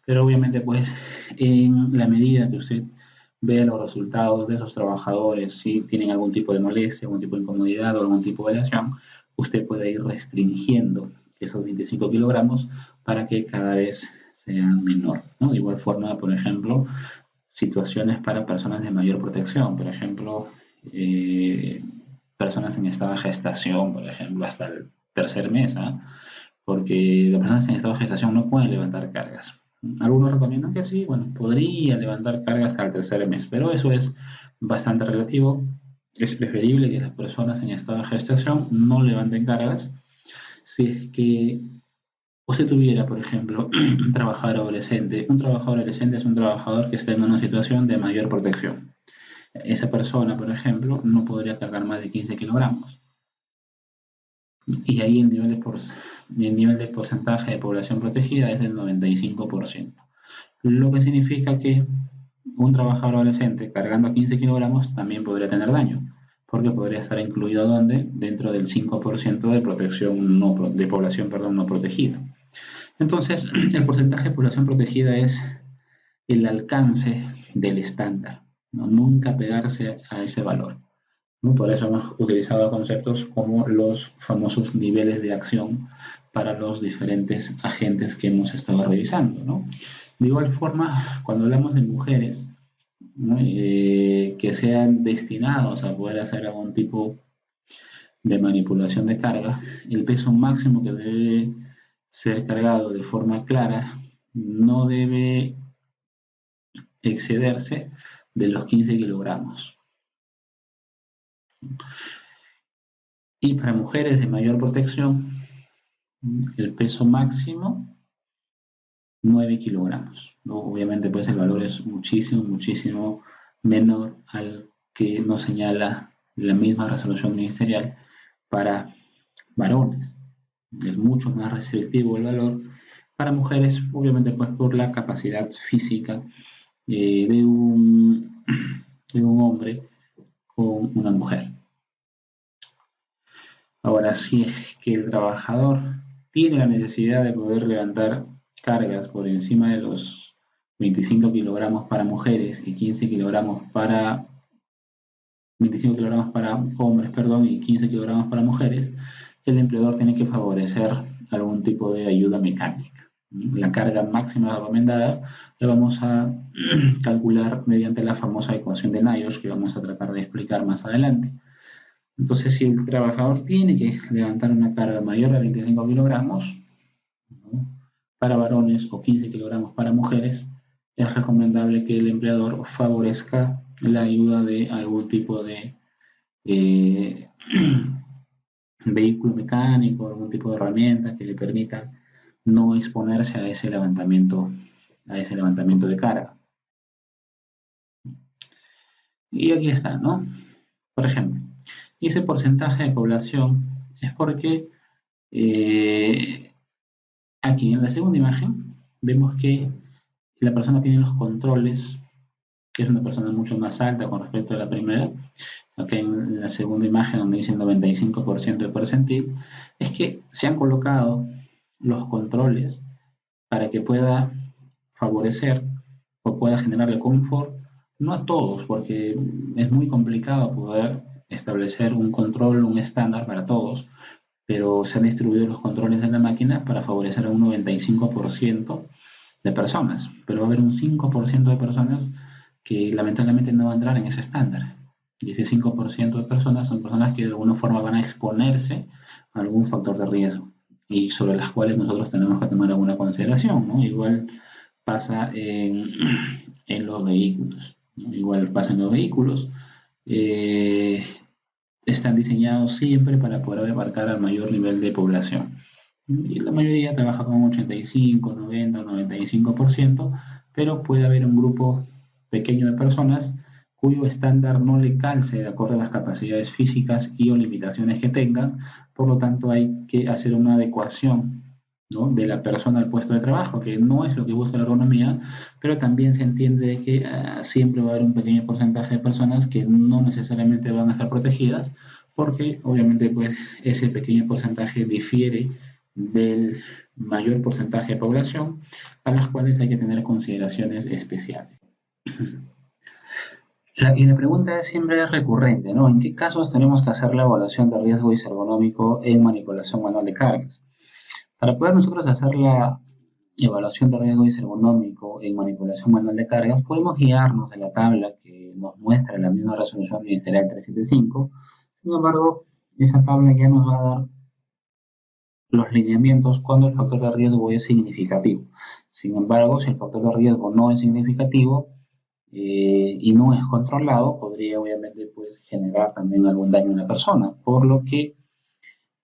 pero obviamente pues en la medida que usted vea los resultados de esos trabajadores, si tienen algún tipo de molestia, algún tipo de incomodidad o algún tipo de lesión, usted puede ir restringiendo esos 25 kilogramos para que cada vez sean menor, ¿no? De igual forma, por ejemplo, situaciones para personas de mayor protección, por ejemplo, eh, personas en estado de gestación, por ejemplo, hasta el tercer mes, ¿eh? Porque las personas en estado de gestación no pueden levantar cargas. Algunos recomiendan que sí, bueno, podría levantar cargas hasta el tercer mes, pero eso es bastante relativo. Es preferible que las personas en estado de gestación no levanten cargas si es que usted tuviera, por ejemplo, un trabajador adolescente es un trabajador que está en una situación de mayor protección. Esa persona, por ejemplo, no podría cargar más de 15 kilogramos. Y ahí el nivel de porcentaje de población protegida es del 95%. Lo que significa que un trabajador adolescente cargando 15 kilogramos también podría tener daño, porque podría estar incluido ¿dónde? Dentro del 5% de protección de población, perdón, no protegida. Entonces, el porcentaje de población protegida es el alcance del estándar, ¿no? Nunca pegarse a ese valor, ¿no? Por eso hemos utilizado conceptos como los famosos niveles de acción para los diferentes agentes que hemos estado revisando, ¿no? De igual forma, cuando hablamos de mujeres, ¿no? Que sean destinados a poder hacer algún tipo de manipulación de carga, el peso máximo que debe ser cargado de forma clara no debe excederse de los 15 kilogramos. Y para mujeres de mayor protección, el peso máximo 9 kilogramos, ¿no? Obviamente pues el valor es muchísimo menor al que nos señala la misma resolución ministerial para varones. Es mucho más restrictivo el valor para mujeres, obviamente pues por la capacidad física de de un hombre con una mujer. Ahora, si es que el trabajador tiene la necesidad de poder levantar cargas por encima de los 25 kilogramos para mujeres y 15 kilogramos para 25 kilogramos para hombres, perdón, y 15 kilogramos para mujeres, el empleador tiene que favorecer algún tipo de ayuda mecánica. La carga máxima recomendada la vamos a calcular mediante la famosa ecuación de Nash que vamos a tratar de explicar más adelante. Entonces, si el trabajador tiene que levantar una carga mayor a 25 kilogramos, ¿no?, para varones o 15 kilogramos para mujeres, es recomendable que el empleador favorezca la ayuda de algún tipo de eh, vehículo mecánico, algún tipo de herramienta que le permita no exponerse a ese levantamiento de carga. Y aquí está, ¿no? Por ejemplo, ese porcentaje de población es porque aquí en la segunda imagen vemos que la persona tiene los controles, que es una persona mucho más alta con respecto a la primera, Aquí en la segunda imagen donde dice 95% de percentil, es que se han colocado los controles para que pueda favorecer o pueda generarle confort, no a todos, porque es muy complicado poder establecer un control, un estándar para todos, pero se han distribuido los controles de la máquina para favorecer a un 95% de personas, pero va a haber un 5% de personas que lamentablemente no va a entrar en ese estándar. Y ese 5% de personas son personas que de alguna forma van a exponerse a algún factor de riesgo y sobre las cuales nosotros tenemos que tomar alguna consideración, ¿no? Igual pasa en los vehículos, ¿no? Igual pasa en los vehículos. Eh, Están diseñados siempre para poder abarcar al mayor nivel de población. Y la mayoría trabaja con 85, 90, 95%, pero puede haber un grupo pequeño de personas cuyo estándar no le calce de acuerdo a las capacidades físicas y o limitaciones que tengan, por lo tanto hay que hacer una adecuación, ¿no?, de la persona al puesto de trabajo, que no es lo que busca la ergonomía, pero también se entiende que siempre va a haber un pequeño porcentaje de personas que no necesariamente van a estar protegidas, porque obviamente pues ese pequeño porcentaje difiere del mayor porcentaje de población, a las cuales hay que tener consideraciones especiales. Y la pregunta siempre es recurrente, ¿no? ¿En qué casos tenemos que hacer la evaluación de riesgo ergonómico en manipulación manual de cargas? Para poder nosotros hacer la evaluación de riesgo ergonómico en manipulación manual de cargas, podemos guiarnos de la tabla que nos muestra la misma resolución ministerial 375. Sin embargo, esa tabla ya nos va a dar los lineamientos cuando el factor de riesgo es significativo. Sin embargo, si el factor de riesgo no es significativo y no es controlado, podría obviamente pues, generar también algún daño a la persona, por lo que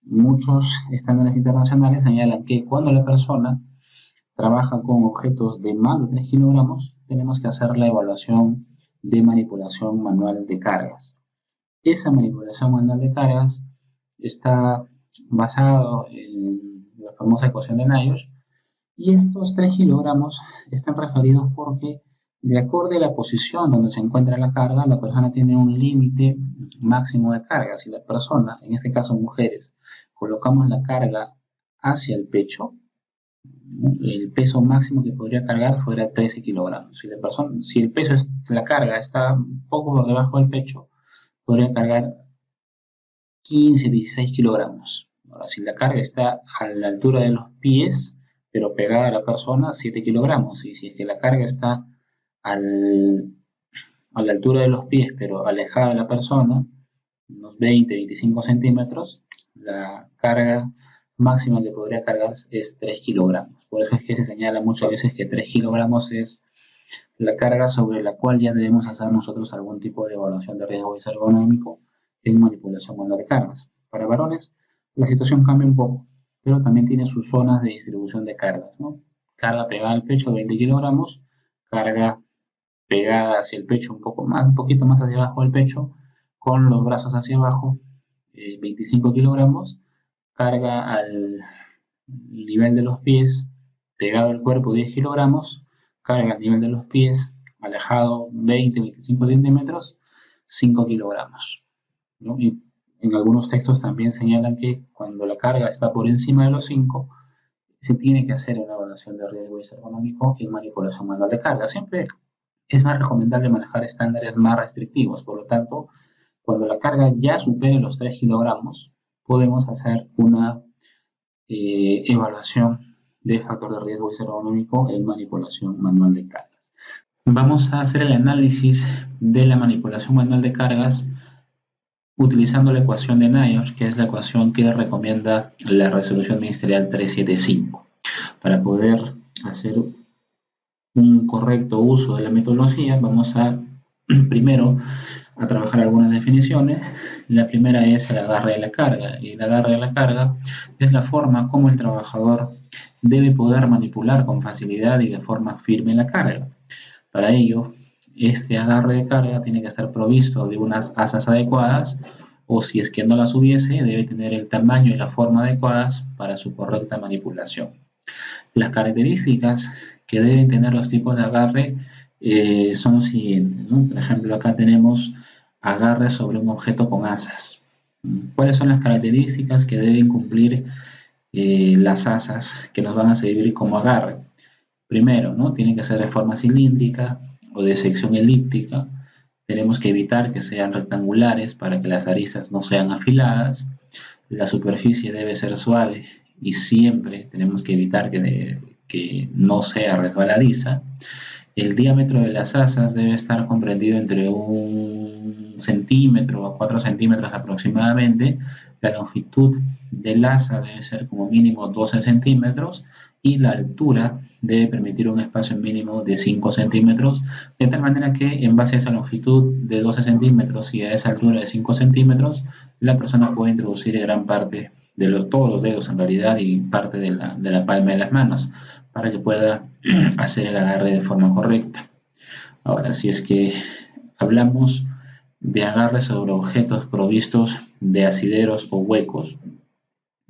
muchos estándares internacionales señalan que cuando la persona trabaja con objetos de más de 3 kilogramos, tenemos que hacer la evaluación de manipulación manual de cargas. Esa manipulación manual de cargas está basado en la famosa ecuación de Nash, y estos 3 kilogramos están referidos porque de acuerdo a la posición donde se encuentra la carga, la persona tiene un límite máximo de carga. Si la persona, en este caso mujeres, colocamos la carga hacia el pecho, el peso máximo que podría cargar fuera 13 kilogramos. Si el peso, la carga está un poco por debajo del pecho, podría cargar 15, 16 kilogramos. Ahora, si la carga está a la altura de los pies, pero pegada a la persona, 7 kilogramos. Y si es que la carga está a la altura de los pies, pero alejada de la persona, unos 20, 25 centímetros, la carga máxima que podría cargar es 3 kilogramos. Por eso es que se señala muchas veces que 3 kilogramos es la carga sobre la cual ya debemos hacer nosotros algún tipo de evaluación de riesgo ergonómico en manipulación manual de cargas. Para varones, la situación cambia un poco, pero también tiene sus zonas de distribución de cargas, ¿no? Carga pegada al pecho, 20 kilogramos, carga pegada hacia el pecho un poquito más hacia abajo del pecho, con los brazos hacia abajo, 25 kilogramos, carga al nivel de los pies, pegado al cuerpo, 10 kilogramos, carga al nivel de los pies, alejado 20-25 centímetros, 5 kilogramos, ¿no? Y en algunos textos también señalan que cuando la carga está por encima de los 5, se tiene que hacer una evaluación de riesgo ergonómico en manipulación manual de carga. Siempre es más recomendable manejar estándares más restrictivos. Por lo tanto, cuando la carga ya supere los 3 kilogramos, podemos hacer una evaluación de factor de riesgo ergonómico en manipulación manual de cargas. Vamos a hacer el análisis de la manipulación manual de cargas utilizando la ecuación de Nash, que es la ecuación que recomienda la resolución ministerial 375. Para poder hacer un correcto uso de la metodología, vamos a primero a trabajar algunas definiciones. La primera es el agarre de la carga, y el agarre de la carga es la forma como el trabajador debe poder manipular con facilidad y de forma firme la carga. Para ello, este agarre de carga tiene que estar provisto de unas asas adecuadas, o si es que no las hubiese, debe tener el tamaño y la forma adecuadas para su correcta manipulación. Las características que deben tener los tipos de agarre son los siguientes, ¿no? Por ejemplo, acá tenemos agarre sobre un objeto con asas. ¿Cuáles son las características que deben cumplir las asas que nos van a servir como agarre? Primero, ¿no? Tienen que ser de forma cilíndrica o de sección elíptica. Tenemos que evitar que sean rectangulares para que las aristas no sean afiladas. La superficie debe ser suave y siempre tenemos que evitar que no sea resbaladiza. El diámetro de las asas debe estar comprendido entre 1 centímetro a 4 centímetros aproximadamente. La longitud del asa debe ser como mínimo 12 centímetros y la altura debe permitir un espacio mínimo de 5 centímetros, de tal manera que en base a esa longitud de 12 centímetros y a esa altura de 5 centímetros, la persona puede introducir gran parte de todos los dedos en realidad y parte de la palma de las manos para que pueda hacer el agarre de forma correcta. Ahora, si es que hablamos de agarre sobre objetos provistos de asideros o huecos,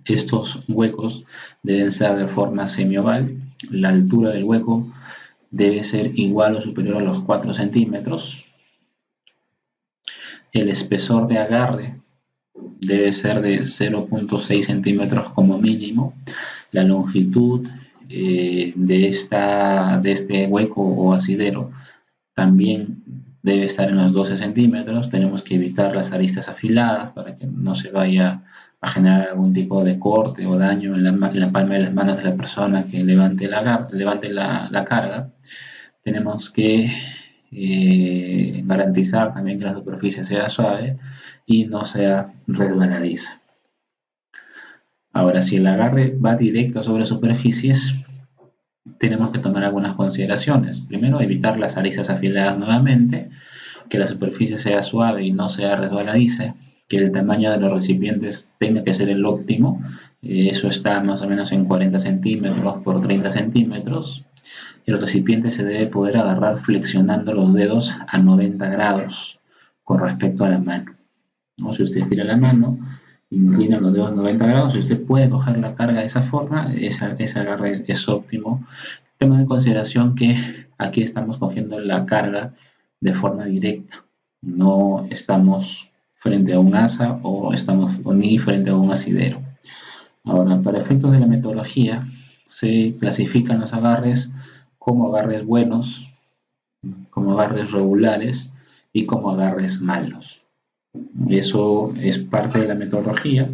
estos huecos deben ser de forma semioval. La altura del hueco debe ser igual o superior a los 4 centímetros. El espesor de agarre debe ser de 0,6 centímetros como mínimo. La longitud de este hueco o asidero también debe estar en los 12 centímetros. Tenemos que evitar las aristas afiladas para que no se vaya a generar algún tipo de corte o daño en la palma de las manos de la persona que levante la carga. Tenemos que garantizar también que la superficie sea suave y no sea resbaladiza. Ahora, si el agarre va directo sobre superficies, tenemos que tomar algunas consideraciones. Primero, evitar las aristas afiladas nuevamente, que la superficie sea suave y no sea resbaladiza, que el tamaño de los recipientes tenga que ser el óptimo, eso está más o menos en 40 centímetros por 30 centímetros. El recipiente se debe poder agarrar flexionando los dedos a 90 grados con respecto a la mano, ¿no? Si usted estira la mano, inclina los dedos 90 grados, si usted puede coger la carga de esa forma, ese agarre es óptimo. Tema en consideración que aquí estamos cogiendo la carga de forma directa, no estamos frente a un asa o estamos ni frente a un asidero. Ahora, para efectos de la metodología, se clasifican los agarres como agarres buenos, como agarres regulares y como agarres malos. Eso es parte de la metodología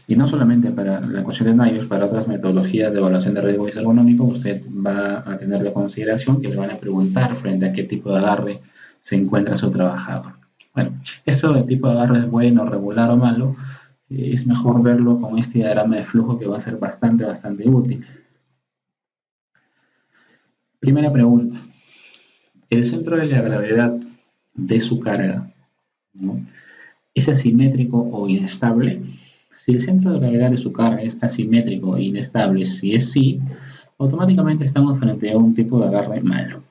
y no solamente para la ecuación de Navier, para otras metodologías de evaluación de riesgo ergonómico, usted va a tener la consideración que le van a preguntar frente a qué tipo de agarre se encuentra su trabajador. Bueno, esto de tipo de agarre es bueno, regular o malo, es mejor verlo con este diagrama de flujo que va a ser bastante útil. Primera pregunta. El centro de la gravedad de su carga, ¿no?, ¿es asimétrico o inestable? Si el centro de gravedad de su carga es asimétrico e inestable, si es sí, automáticamente estamos frente a un tipo de agarre malo.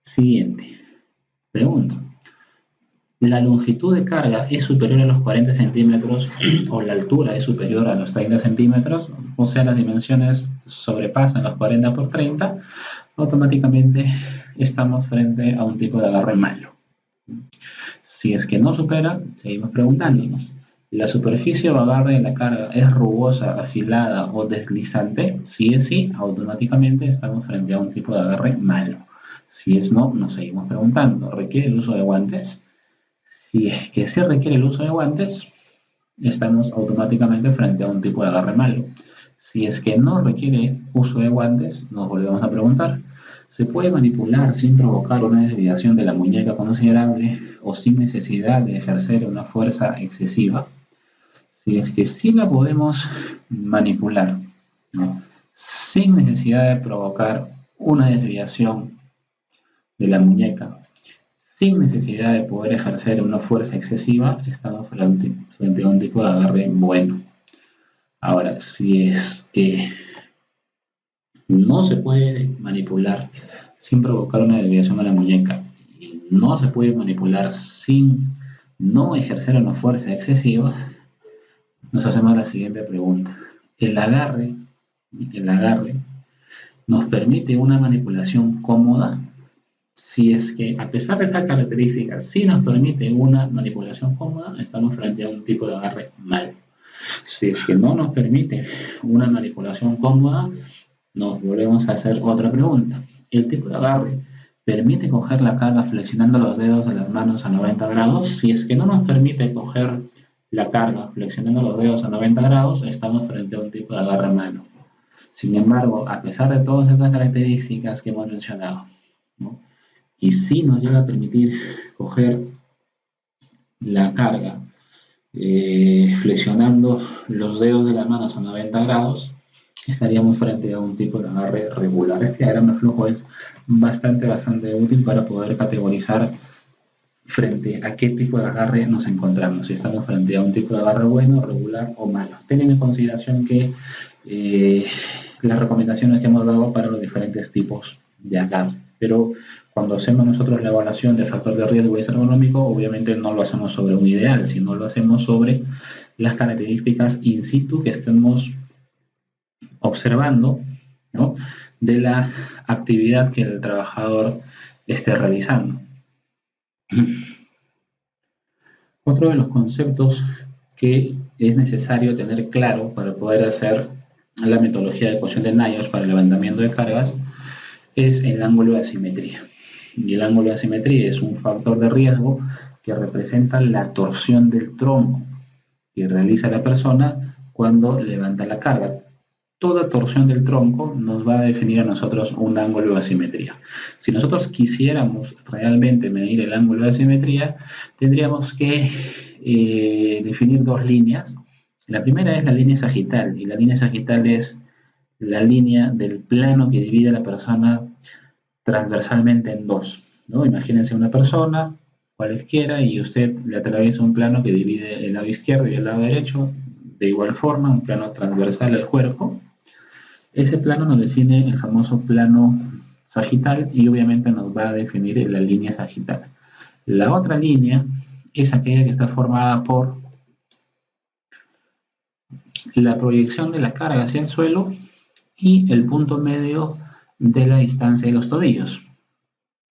Siguiente. Pregunta. ¿La longitud de carga es superior a los 40 centímetros o la altura es superior a los 30 centímetros? O sea, las dimensiones sobrepasan los 40 por 30, automáticamente estamos frente a un tipo de agarre malo. Si es que no supera, seguimos preguntándonos. ¿La superficie o agarre de la carga es rugosa, afilada o deslizante? Si es sí, automáticamente estamos frente a un tipo de agarre malo. Si es no, nos seguimos preguntando. ¿Requiere el uso de guantes? Si es que sí requiere el uso de guantes, estamos automáticamente frente a un tipo de agarre malo. Si es que no requiere uso de guantes, nos volvemos a preguntar. ¿Se puede manipular sin provocar una desviación de la muñeca considerable o sin necesidad de ejercer una fuerza excesiva? Si es que sí la podemos manipular, ¿no?, sin necesidad de provocar una desviación de la muñeca, sin necesidad de poder ejercer una fuerza excesiva, estamos frente a un tipo de agarre bueno. Ahora, si es que no se puede manipular sin provocar una desviación a la muñeca y no se puede manipular sin no ejercer una fuerza excesiva, nos hacemos la siguiente pregunta. El agarre nos permite una manipulación cómoda. Si es que, a pesar de estas características, sí nos permite una manipulación cómoda, estamos frente a un tipo de agarre mal. Si es que no nos permite una manipulación cómoda, nos volvemos a hacer otra pregunta. ¿El tipo de agarre permite coger la carga flexionando los dedos de las manos a 90 grados? Si es que no nos permite coger la carga flexionando los dedos a 90 grados, estamos frente a un tipo de agarre malo. Sin embargo, a pesar de todas estas características que hemos mencionado, ¿no? Y si nos llega a permitir coger la carga flexionando los dedos de las manos a 90 grados, estaríamos frente a un tipo de agarre regular. Este diagrama de flujo es bastante útil para poder categorizar frente a qué tipo de agarre nos encontramos, si estamos frente a un tipo de agarre bueno, regular o malo, teniendo en consideración que las recomendaciones que hemos dado para los diferentes tipos de agarre. Pero cuando hacemos nosotros la evaluación del factor de riesgo y ergonómico, obviamente no lo hacemos sobre un ideal, sino lo hacemos sobre las características in situ que estemos observando, ¿no?, de la actividad que el trabajador esté realizando. Otro de los conceptos que es necesario tener claro para poder hacer la metodología de ecuación de Nyos para el levantamiento de cargas es el ángulo de asimetría. Y el ángulo de asimetría es un factor de riesgo que representa la torsión del tronco que realiza la persona cuando levanta la carga. Toda torsión del tronco nos va a definir a nosotros un ángulo de asimetría. Si nosotros quisiéramos realmente medir el ángulo de asimetría, tendríamos que definir dos líneas. La primera es la línea sagital, y la línea sagital es la línea del plano que divide a la persona transversalmente en dos, ¿no? Imagínense una persona, cualesquiera, y usted le atraviesa un plano que divide el lado izquierdo y el lado derecho, de igual forma, un plano transversal al cuerpo. Ese plano nos define el famoso plano sagital y obviamente nos va a definir la línea sagital. La otra línea es aquella que está formada por la proyección de la carga hacia el suelo y el punto medio de la distancia de los tobillos.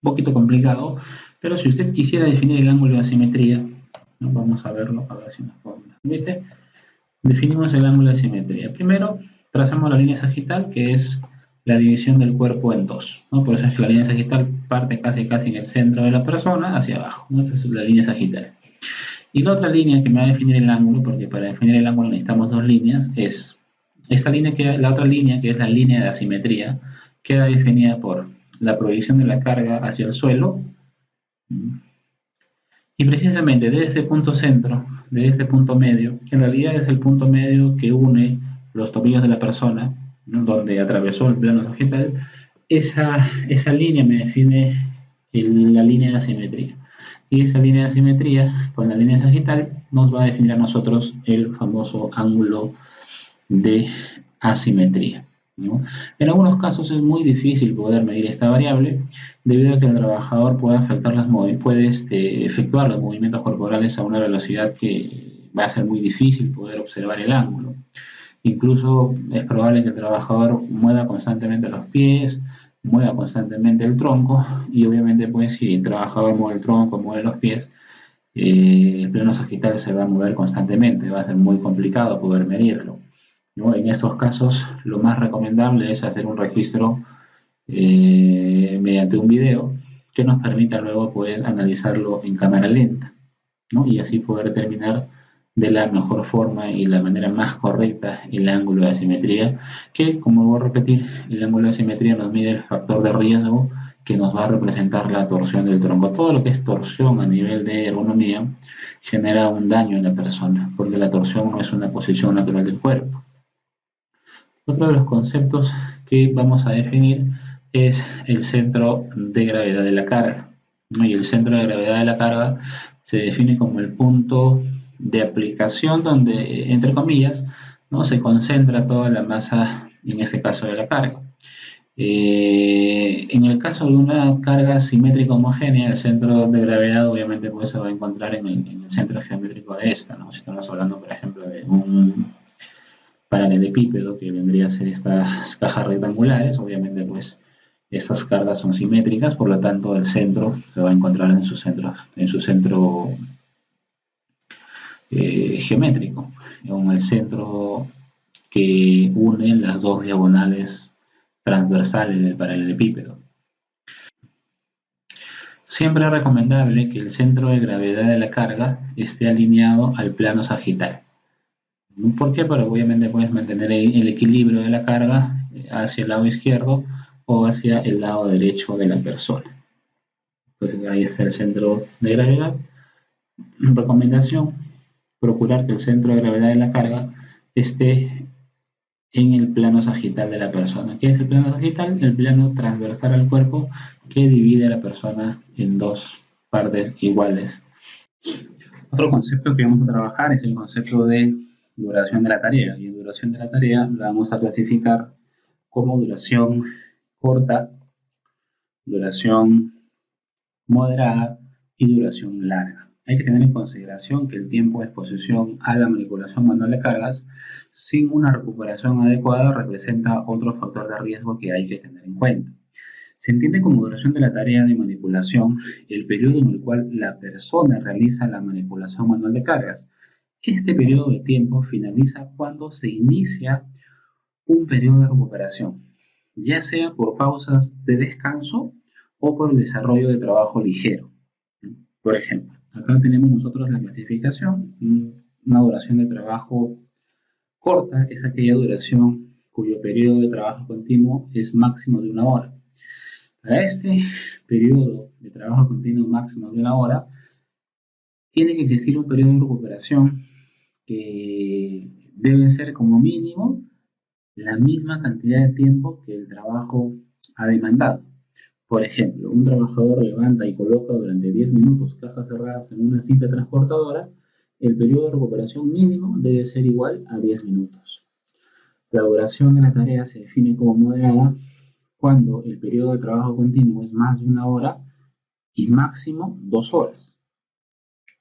Un poquito complicado, pero si usted quisiera definir el ángulo de asimetría, ¿no?, vamos a verlo, a ver si nos permite. Definimos el ángulo de asimetría. Primero, trazamos la línea sagital, que es la división del cuerpo en dos, ¿no? Por eso es que la línea sagital parte casi en el centro de la persona hacia abajo, ¿no? Esta es la línea sagital. Y la otra línea que me va a definir el ángulo, porque para definir el ángulo necesitamos dos líneas, es esta línea, la otra línea, que es la línea de asimetría, queda definida por la proyección de la carga hacia el suelo, y precisamente de este punto centro, de este punto medio, que en realidad es el punto medio que une los tobillos de la persona, ¿no?, donde atravesó el plano sagital, esa línea me define la línea de asimetría. Y esa línea de asimetría con la línea sagital nos va a definir a nosotros el famoso ángulo de asimetría, ¿no? En algunos casos es muy difícil poder medir esta variable debido a que el trabajador puede efectuar los movimientos corporales a una velocidad que va a ser muy difícil poder observar el ángulo. Incluso es probable que el trabajador mueva constantemente los pies, mueva constantemente el tronco, y obviamente pues si el trabajador mueve el tronco, mueve los pies, el plano sagital se va a mover constantemente, va a ser muy complicado poder medirlo, ¿no? En estos casos lo más recomendable es hacer un registro mediante un video que nos permita luego poder analizarlo en cámara lenta, ¿no?, y así poder determinar de la mejor forma y la manera más correcta el ángulo de asimetría, que, como voy a repetir, el ángulo de asimetría nos mide el factor de riesgo que nos va a representar la torsión del tronco. Todo lo que es torsión a nivel de ergonomía genera un daño en la persona, porque la torsión no es una posición natural del cuerpo. Otro de los conceptos que vamos a definir es el centro de gravedad de la carga, ¿no? Y el centro de gravedad de la carga se define como el punto de aplicación donde, entre comillas, ¿no?, se concentra toda la masa, en este caso de la carga. En el caso de una carga simétrica homogénea, el centro de gravedad obviamente pues, se va a encontrar en el centro geométrico de esta, ¿no? Si estamos hablando, por ejemplo, de un paralelepípedo, que vendría a ser estas cajas rectangulares, obviamente pues Estas cargas son simétricas, por lo tanto el centro se va a encontrar en su centro geométrico, en el centro que une las dos diagonales transversales del paralelepípedo. Siempre es recomendable que el centro de gravedad de la carga esté alineado al plano sagital. ¿Por qué? Porque obviamente puedes mantener el equilibrio de la carga hacia el lado izquierdo o hacia el lado derecho de la persona. Entonces ahí está el centro de gravedad. Recomendación: procurar que el centro de gravedad de la carga esté en el plano sagital de la persona. ¿Qué es el plano sagital? El plano transversal al cuerpo que divide a la persona en dos partes iguales. Otro concepto que vamos a trabajar es el concepto de duración de la tarea. Y en duración de la tarea la vamos a clasificar como duración corta, duración moderada y duración larga. Hay que tener en consideración que el tiempo de exposición a la manipulación manual de cargas sin una recuperación adecuada representa otro factor de riesgo que hay que tener en cuenta. Se entiende como duración de la tarea de manipulación el periodo en el cual la persona realiza la manipulación manual de cargas. Este periodo de tiempo finaliza cuando se inicia un periodo de recuperación, ya sea por pausas de descanso o por el desarrollo de trabajo ligero. Por ejemplo, acá tenemos nosotros la clasificación. Una duración de trabajo corta es aquella duración cuyo periodo de trabajo continuo es máximo de 1 hora. Para este periodo de trabajo continuo máximo de 1 hora, tiene que existir un periodo de recuperación que debe ser como mínimo la misma cantidad de tiempo que el trabajo ha demandado. Por ejemplo, un trabajador levanta y coloca durante 10 minutos cajas cerradas en una cinta transportadora. El periodo de recuperación mínimo debe ser igual a 10 minutos. La duración de la tarea se define como moderada cuando el periodo de trabajo continuo es más de 1 hora y máximo 2 horas.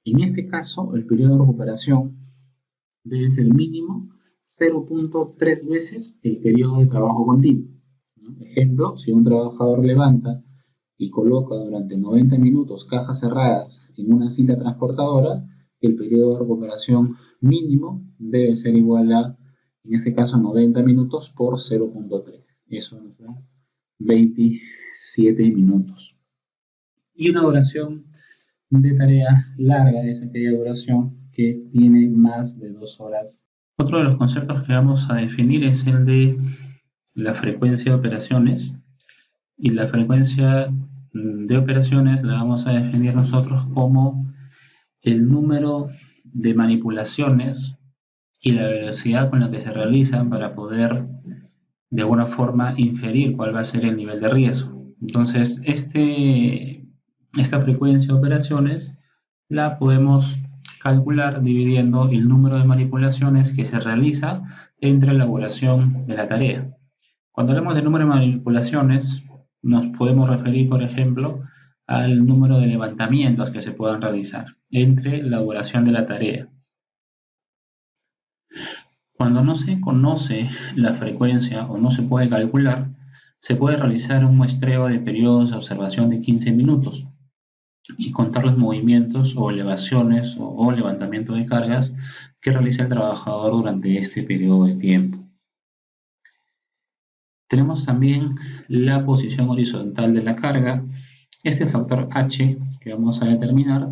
En este caso, el periodo de recuperación debe ser mínimo 0.3 veces el periodo de trabajo continuo. Ejemplo, si un trabajador levanta y coloca durante 90 minutos cajas cerradas en una cinta transportadora, el periodo de recuperación mínimo debe ser igual a, en este caso, 90 minutos por 0.3. Eso nos da 27 minutos. Y una duración de tarea larga es aquella duración que tiene más de 2 horas. Otro de los conceptos que vamos a definir es el de la frecuencia de operaciones. Y la frecuencia de operaciones la vamos a definir nosotros como el número de manipulaciones y la velocidad con la que se realizan para poder de alguna forma inferir cuál va a ser el nivel de riesgo. Entonces, esta frecuencia de operaciones la podemos calcular dividiendo el número de manipulaciones que se realiza entre la elaboración de la tarea. Cuando hablamos del número de manipulaciones, nos podemos referir, por ejemplo, al número de levantamientos que se puedan realizar entre la duración de la tarea. Cuando no se conoce la frecuencia o no se puede calcular, se puede realizar un muestreo de periodos de observación de 15 minutos y contar los movimientos o elevaciones o levantamiento de cargas que realiza el trabajador durante este periodo de tiempo. Tenemos también la posición horizontal de la carga. Este factor H que vamos a determinar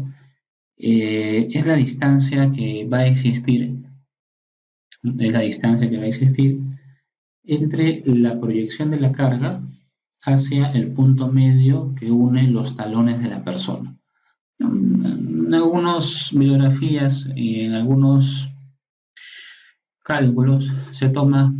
es la distancia que va a existir. Es la distancia que va a existir entre la proyección de la carga hacia el punto medio que une los talones de la persona. En algunas bibliografías y en algunos cálculos se toma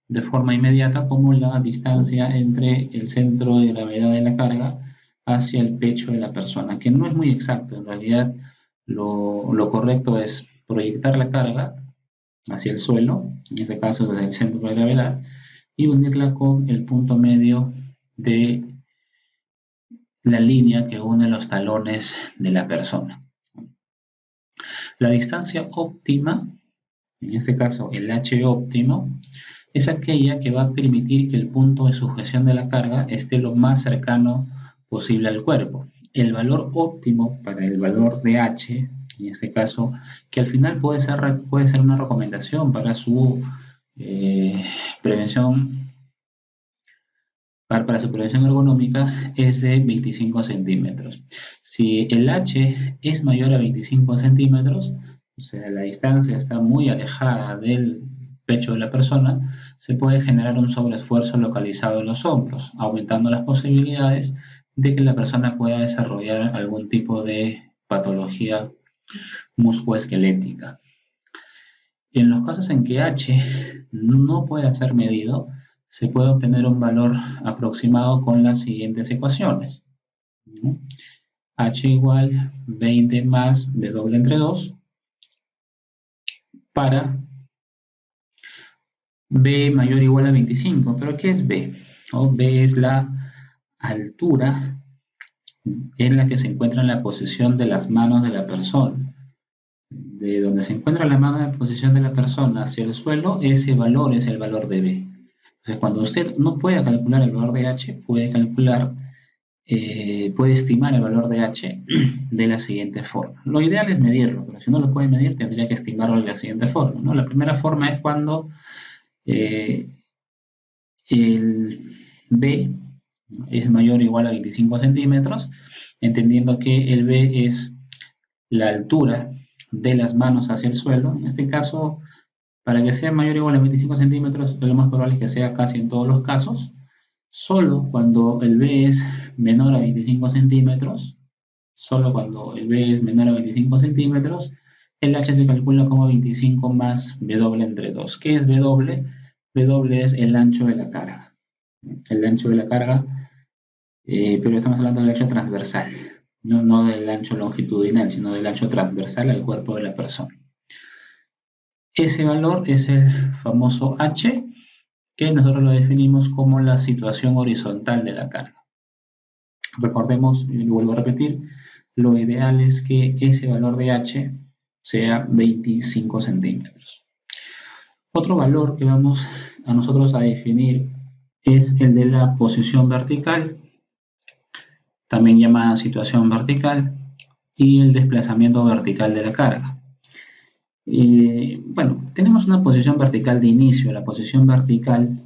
de forma inmediata como la distancia entre el centro de gravedad de la carga hacia el pecho de la persona, que no es muy exacto. En realidad lo correcto es proyectar la carga hacia el suelo, en este caso desde el centro de gravedad, y unirla con el punto medio de la línea que une los talones de la persona. La distancia óptima, en este caso el H óptimo, es aquella que va a permitir que el punto de sujeción de la carga esté lo más cercano posible al cuerpo. El valor óptimo para el valor de H, en este caso, que al final puede ser una recomendación para su prevención, para su prevención ergonómica, es de 25 centímetros. Si el H es mayor a 25 centímetros, o sea, la distancia está muy alejada del pecho de la persona, se puede generar un sobreesfuerzo localizado en los hombros, aumentando las posibilidades de que la persona pueda desarrollar algún tipo de patología musculoesquelética. En los casos en que H no pueda ser medido, se puede obtener un valor aproximado con las siguientes ecuaciones. H igual 20 más B doble entre 2 para B mayor o igual a 25. ¿Pero qué es B? B es la altura en la que se encuentra la posición de las manos de la persona. De donde se encuentra la mano en posición de la persona hacia el suelo, ese valor es el valor de B. Entonces, cuando usted no pueda calcular el valor de H, puede estimar el valor de H de la siguiente forma. Lo ideal es medirlo, pero si no lo puede medir, tendría que estimarlo de la siguiente forma, ¿no? La primera forma es cuando el B es mayor o igual a 25 centímetros, entendiendo que el B es la altura de las manos hacia el suelo. En este caso, para que sea mayor o igual a 25 centímetros, lo más probable es que sea casi en todos los casos. Solo cuando el B es menor a 25 centímetros, solo cuando el B es menor a 25 centímetros, el H se calcula como 25 más B doble entre 2. ¿Qué es B doble? B doble es el ancho de la carga. El ancho de la carga, pero estamos hablando del ancho transversal, no del ancho longitudinal, sino del ancho transversal al cuerpo de la persona. Ese valor es el famoso H, que nosotros lo definimos como la situación horizontal de la carga. Recordemos, y lo vuelvo a repetir, lo ideal es que ese valor de H sea 25 centímetros. Otro valor que vamos a nosotros a definir es el de la posición vertical, también llamada situación vertical, y el desplazamiento vertical de la carga. Bueno, tenemos una posición vertical de inicio. La posición vertical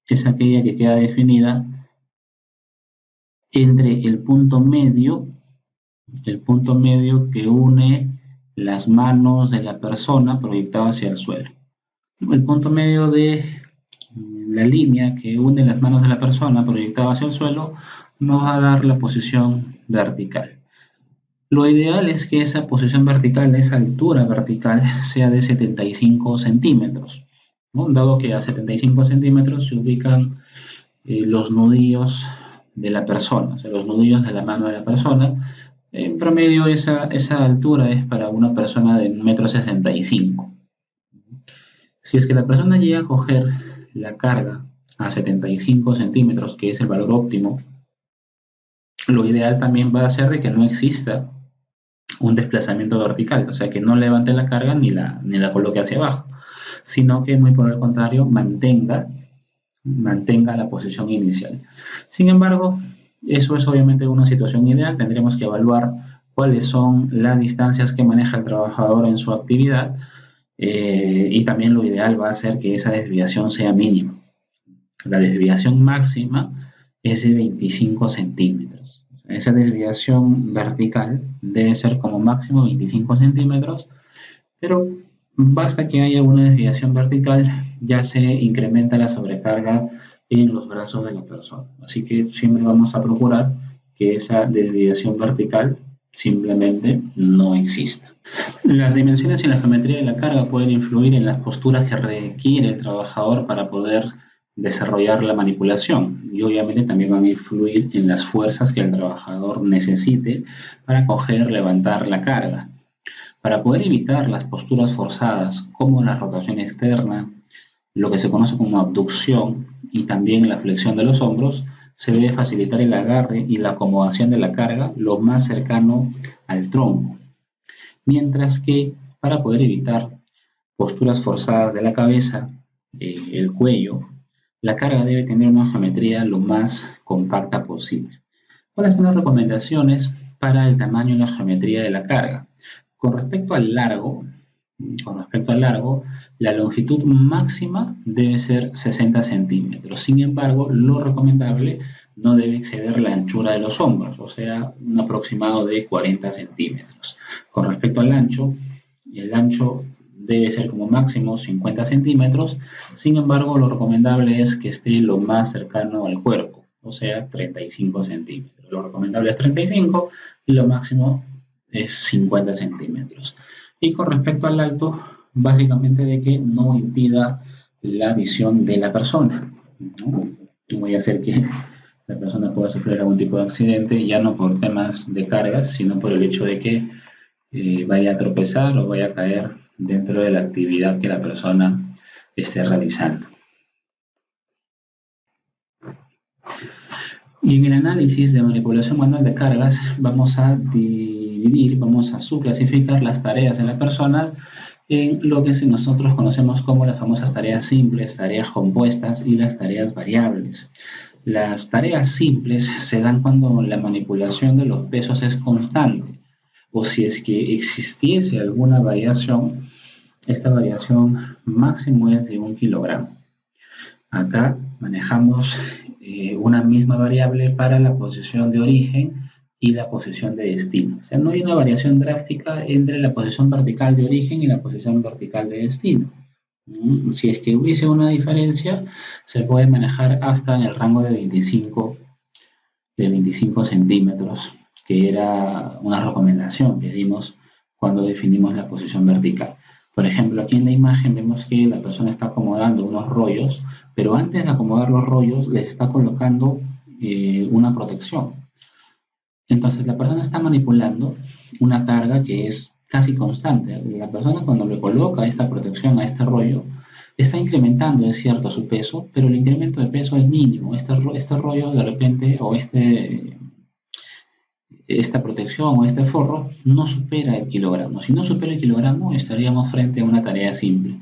es aquella que queda definida entre el punto medio que une las manos de la persona proyectado hacia el suelo. El punto medio de la línea que une las manos de la persona proyectada hacia el suelo nos va a dar la posición vertical. Lo ideal es que esa posición vertical, esa altura vertical, sea de 75 centímetros, ¿no? Dado que a 75 centímetros se ubican los nudillos de la persona, o sea, los nudillos de la mano de la persona. En promedio esa altura es para una persona de 1,65 m. Si es que la persona llega a coger la carga a 75 centímetros, que es el valor óptimo, lo ideal también va a ser de que no exista un desplazamiento vertical, o sea, que no levante la carga ni la coloque hacia abajo, sino que muy por el contrario mantenga la posición inicial. Sin embargo, eso es obviamente una situación ideal. Tendremos que evaluar cuáles son las distancias que maneja el trabajador en su actividad, y también lo ideal va a ser que esa desviación sea mínima. La desviación máxima es de 25 centímetros. Esa desviación vertical debe ser como máximo 25 centímetros, pero basta que haya una desviación vertical, ya se incrementa la sobrecarga en los brazos de la persona. Así que siempre vamos a procurar que esa desviación vertical simplemente no exista. Las dimensiones y la geometría de la carga pueden influir en las posturas que requiere el trabajador para poder desarrollar la manipulación, y obviamente también van a influir en las fuerzas que el trabajador necesite para coger, levantar la carga. Para poder evitar las posturas forzadas como la rotación externa, lo que se conoce como abducción y también la flexión de los hombros, se debe facilitar el agarre y la acomodación de la carga lo más cercano al tronco. Mientras que para poder evitar posturas forzadas de la cabeza el cuello, la carga debe tener una geometría lo más compacta posible. ¿Cuáles son las recomendaciones para el tamaño y la geometría de la carga? Con respecto al largo, con respecto al largo, la longitud máxima debe ser 60 centímetros. Sin embargo, lo recomendable no debe exceder la anchura de los hombros, o sea, un aproximado de 40 centímetros. Con respecto al ancho, el ancho debe ser como máximo 50 centímetros. Sin embargo, lo recomendable es que esté lo más cercano al cuerpo, o sea, 35 centímetros. Lo recomendable es 35 y lo máximo es 50 centímetros. Y con respecto al alto, básicamente de que no impida la visión de la persona, ¿no? No voy a hacer que la persona pueda sufrir algún tipo de accidente, ya no por temas de cargas, sino por el hecho de que vaya a tropezar o vaya a caer dentro de la actividad que la persona esté realizando. Y en el análisis de manipulación manual de cargas vamos a dividir, vamos a subclasificar las tareas de las personas en lo que nosotros conocemos como las famosas tareas simples, tareas compuestas y las tareas variables. Las tareas simples se dan cuando la manipulación de los pesos es constante o si es que existiese alguna variación, esta variación máximo es de 1 kilogramo. Acá manejamos una misma variable para la posición de origen y la posición de destino. O sea, no hay una variación drástica entre la posición vertical de origen y la posición vertical de destino. Si es que hubiese una diferencia, se puede manejar hasta en el rango de 25 centímetros, que era una recomendación que dimos cuando definimos la posición vertical. Por ejemplo, aquí en la imagen vemos que la persona está acomodando unos rollos, pero antes de acomodar los rollos les está colocando una protección. Entonces la persona está manipulando una carga que es casi constante. La persona cuando le coloca esta protección a este rollo, está incrementando, es cierto, su peso, pero el incremento de peso es mínimo. Este rollo de repente, o esta protección o este forro, no supera el kilogramo. Si no supera el kilogramo, estaríamos frente a una tarea simple.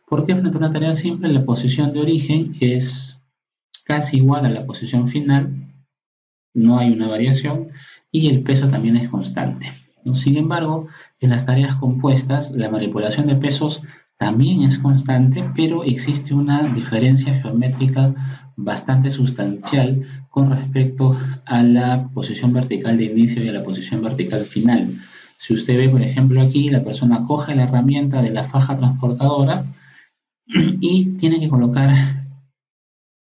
¿Por qué frente a una tarea simple? La posición de origen es casi igual a la posición final, no hay una variación, y el peso también es constante. Sin embargo, en las tareas compuestas, la manipulación de pesos también es constante, pero existe una diferencia geométrica bastante sustancial con respecto a la posición vertical de inicio y a la posición vertical final. Si usted ve, por ejemplo, aquí, la persona coge la herramienta de la faja transportadora y tiene que colocar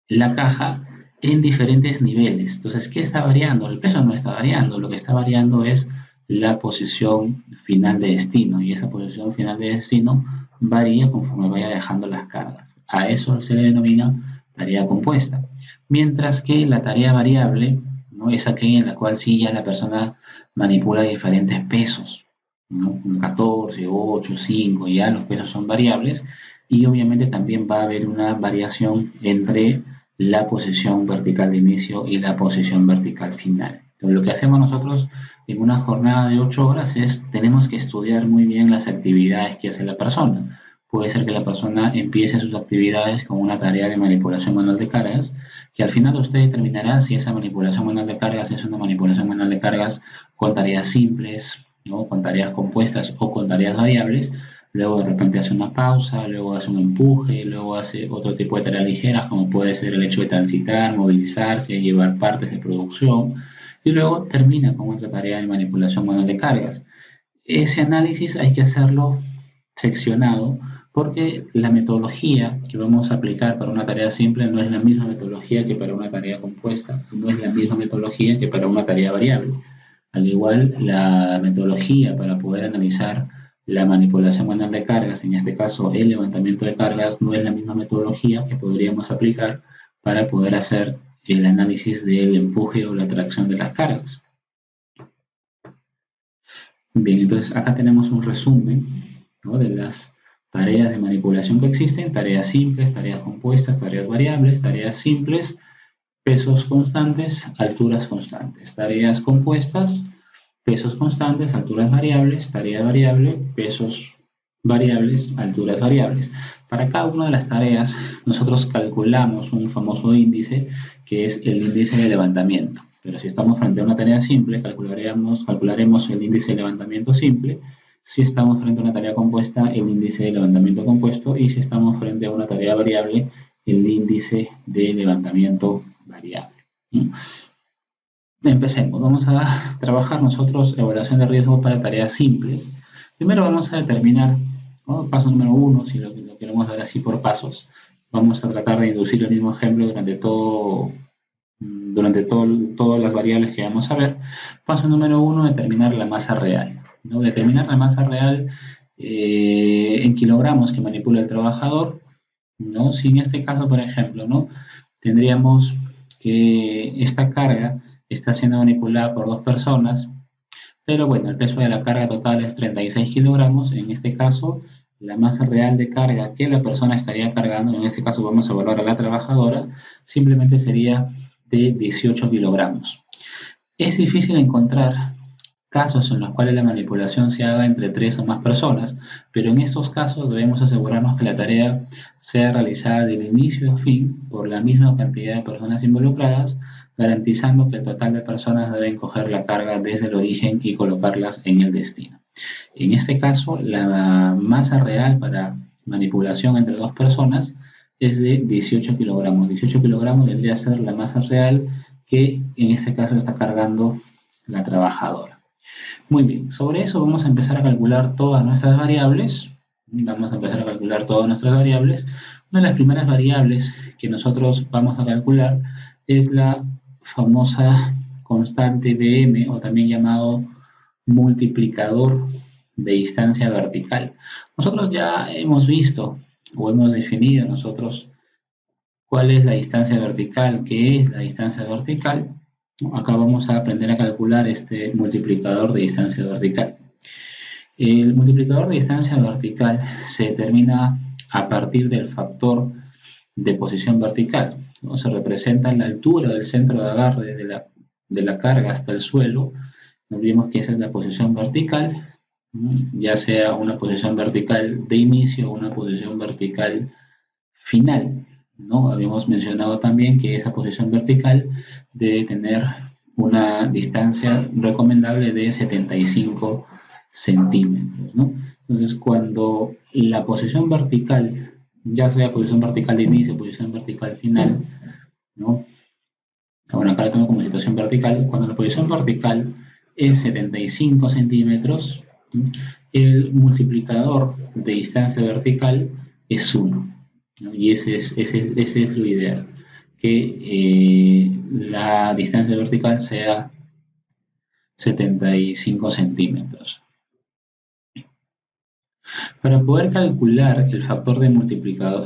la caja en diferentes niveles. Entonces, ¿qué está variando? El peso no está variando, lo que está variando es la posición final de destino, y esa posición final de destino varía conforme vaya dejando las cargas. A eso se le denomina tarea compuesta. Mientras que la tarea variable, ¿no?, es aquella en la cual sí ya la persona manipula diferentes pesos, ¿no? 14, 8, 5, ya los pesos son variables, y obviamente también va a haber una variación entre la posición vertical de inicio y la posición vertical final. Entonces, lo que hacemos nosotros en una jornada de 8 horas es, tenemos que estudiar muy bien las actividades que hace la persona. Puede ser que la persona empiece sus actividades con una tarea de manipulación manual de cargas, que al final usted determinará si esa manipulación manual de cargas es una manipulación manual de cargas con tareas simples, ¿no?, con tareas compuestas o con tareas variables. Luego de repente hace una pausa, luego hace un empuje, luego hace otro tipo de tareas ligeras, como puede ser el hecho de transitar, movilizarse, llevar partes de producción, y luego termina con otra tarea de manipulación manual de cargas. Ese análisis hay que hacerlo seccionado, porque la metodología que vamos a aplicar para una tarea simple no es la misma metodología que para una tarea compuesta, no es la misma metodología que para una tarea variable. Al igual, la metodología para poder analizar la manipulación manual de cargas, en este caso el levantamiento de cargas, no es la misma metodología que podríamos aplicar para poder hacer el análisis del empuje o la tracción de las cargas. Bien, entonces acá tenemos un resumen, ¿no?, de las tareas de manipulación que existen: tareas simples, tareas compuestas, tareas variables, tareas simples, pesos constantes, alturas constantes, tareas compuestas, pesos constantes, alturas variables, tarea variable, pesos variables, alturas variables. Para cada una de las tareas, nosotros calculamos un famoso índice que es el índice de levantamiento. Pero si estamos frente a una tarea simple, calcularemos el índice de levantamiento simple. Si estamos frente a una tarea compuesta, el índice de levantamiento compuesto. Y si estamos frente a una tarea variable, el índice de levantamiento variable. Empecemos. Vamos a trabajar nosotros evaluación de riesgo para tareas simples. Primero vamos a determinar, ¿no? Paso número 1, si lo queremos ver así por pasos. Vamos a tratar de inducir el mismo ejemplo durante todas las variables que vamos a ver. Paso número 1, determinar la masa real, ¿no? Determinar la masa real en kilogramos que manipula el trabajador, ¿no? Si en este caso, por ejemplo, ¿no? Tendríamos que esta carga está siendo manipulada por 2 personas, pero bueno, el peso de la carga total es 36 kilogramos. En este caso, la masa real de carga que la persona estaría cargando, en este caso vamos a evaluar a la trabajadora, simplemente sería de 18 kilogramos. Es difícil encontrar casos en los cuales la manipulación se haga entre 3 o más personas, pero en estos casos debemos asegurarnos que la tarea sea realizada del inicio a fin por la misma cantidad de personas involucradas, garantizando que el total de personas deben coger la carga desde el origen y colocarlas en el destino. En este caso, la masa real para manipulación entre 2 personas es de 18 kilogramos. 18 kilogramos vendría a ser la masa real que en este caso está cargando la trabajadora. Muy bien, sobre eso vamos a empezar a calcular todas nuestras variables. Una de las primeras variables que nosotros vamos a calcular es la famosa constante Bm, o también llamado multiplicador de distancia vertical. Nosotros ya hemos visto o hemos definido nosotros cuál es la distancia vertical, qué es la distancia vertical. Acá vamos a aprender a calcular este multiplicador de distancia vertical. El multiplicador de distancia vertical se determina a partir del factor de posición vertical, ¿no? Se representa la altura del centro de agarre de la carga hasta el suelo. No olvidemos que esa es la posición vertical, ¿no? Ya sea una posición vertical de inicio o una posición vertical final, ¿no? Habíamos mencionado también que esa posición vertical debe tener una distancia recomendable de 75 centímetros, ¿no? Entonces, cuando la posición vertical, ya sea posición vertical de inicio o posición vertical final, ¿no? Bueno, acá la tengo como situación vertical. Cuando la posición vertical es 75 centímetros, ¿no? El multiplicador de distancia vertical es 1. ¿No? Y ese es lo ideal, que la distancia vertical sea 75 centímetros. Para poder calcular el factor multiplicador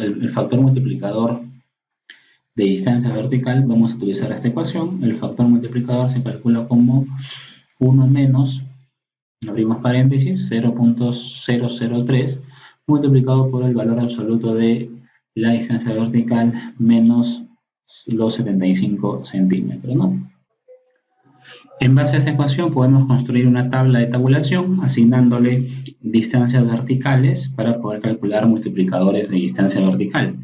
de distancia vertical, vamos a utilizar esta ecuación. El factor multiplicador se calcula como 1 menos, abrimos paréntesis, 0.003 multiplicado por el valor absoluto de la distancia vertical menos los 75 centímetros, ¿no? En base a esta ecuación podemos construir una tabla de tabulación asignándole distancias verticales para poder calcular multiplicadores de distancia vertical.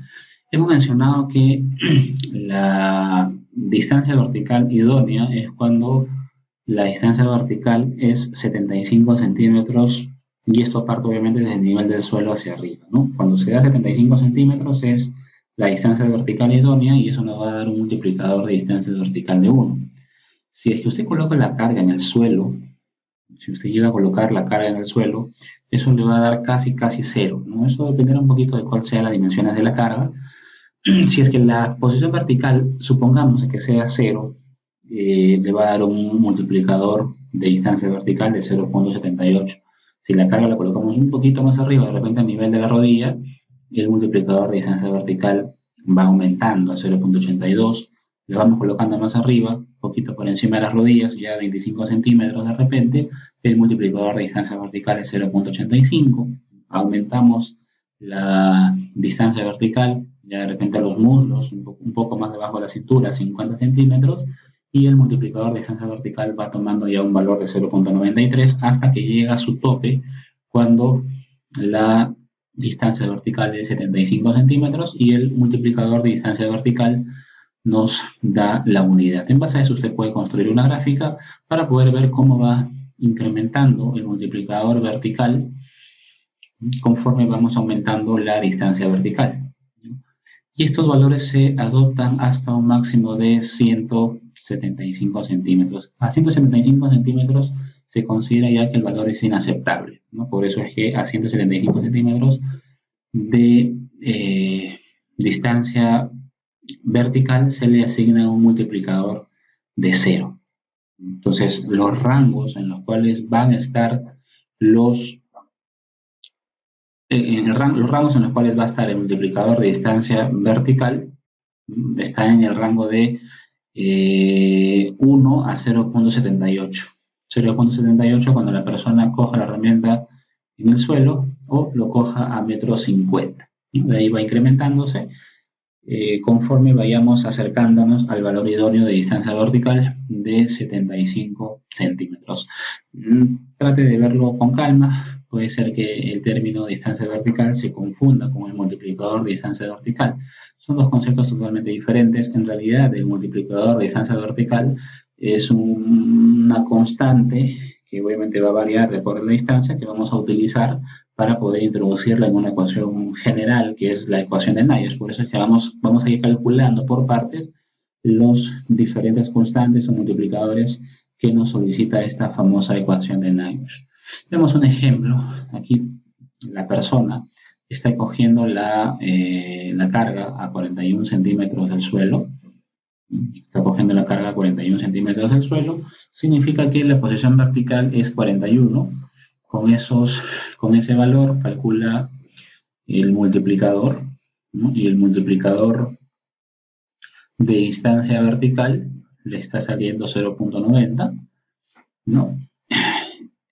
Hemos mencionado que la distancia vertical idónea es cuando la distancia vertical es 75 centímetros y esto parte obviamente desde el nivel del suelo hacia arriba, ¿no? Cuando se da 75 centímetros es la distancia vertical idónea y eso nos va a dar un multiplicador de distancia vertical de 1. Si es que usted coloca la carga en el suelo, si usted llega a colocar la carga en el suelo, eso le va a dar casi 0, ¿no? Eso dependerá un poquito de cuál sea las dimensiones de la carga. Si es que la posición vertical, supongamos que sea 0, le va a dar un multiplicador de distancia vertical de 0.78. Si la carga la colocamos un poquito más arriba, de repente a nivel de la rodilla, el multiplicador de distancia vertical va aumentando a 0.82. Le vamos colocando más arriba, un poquito por encima de las rodillas, ya 25 centímetros de repente, el multiplicador de distancia vertical es 0.85. Aumentamos la distancia vertical, ya de repente a los muslos, un poco más debajo de la cintura, 50 centímetros, y el multiplicador de distancia vertical va tomando ya un valor de 0.93 hasta que llega a su tope cuando la distancia vertical de 75 centímetros y el multiplicador de distancia vertical nos da la unidad. En base a eso usted puede construir una gráfica para poder ver cómo va incrementando el multiplicador vertical conforme vamos aumentando la distancia vertical. Y estos valores se adoptan hasta un máximo de 175 centímetros. A 175 centímetros se considera ya que el valor es inaceptable, ¿no? Por eso es que a 175 centímetros de distancia vertical se le asigna un multiplicador de 0. Entonces, los rangos en los cuales van a estar los rangos en los cuales va a estar el multiplicador de distancia vertical está en el rango de 1 a 0.78. 0.78 cuando la persona coja la herramienta en el suelo o lo coja a 1,50 m. De ahí va incrementándose conforme vayamos acercándonos al valor idóneo de distancia vertical de 75 centímetros. Trate de verlo con calma. Puede ser que el término distancia vertical se confunda con el multiplicador de distancia vertical. Son dos conceptos totalmente diferentes. En realidad, el multiplicador de distancia vertical es una constante que obviamente va a variar de acuerdo a la distancia que vamos a utilizar para poder introducirla en una ecuación general, que es la ecuación de Navier. Por eso es que vamos a ir calculando por partes los diferentes constantes o multiplicadores que nos solicita esta famosa ecuación de Navier. Vemos un ejemplo. Aquí la persona está cogiendo la carga a 41 centímetros del suelo. Está cogiendo la carga a 41 centímetros del suelo. Significa que la posición vertical es 41. Con ese valor calcula el multiplicador, ¿no? Y el multiplicador de distancia vertical le está saliendo 0.90, ¿no?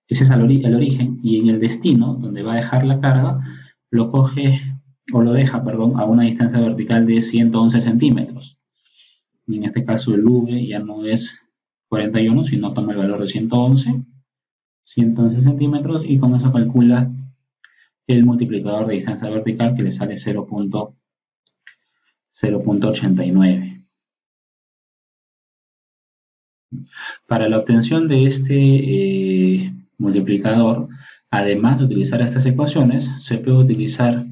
Ese es el origen, y en el destino, donde va a dejar la carga, lo coge, o lo deja, perdón, a una distancia vertical de 111 centímetros. Y en este caso el V ya no es 41, sino toma el valor de 111 centímetros, y con eso calcula el multiplicador de distancia vertical que le sale 0.89. Para la obtención de este multiplicador, además de utilizar estas ecuaciones, se puede utilizar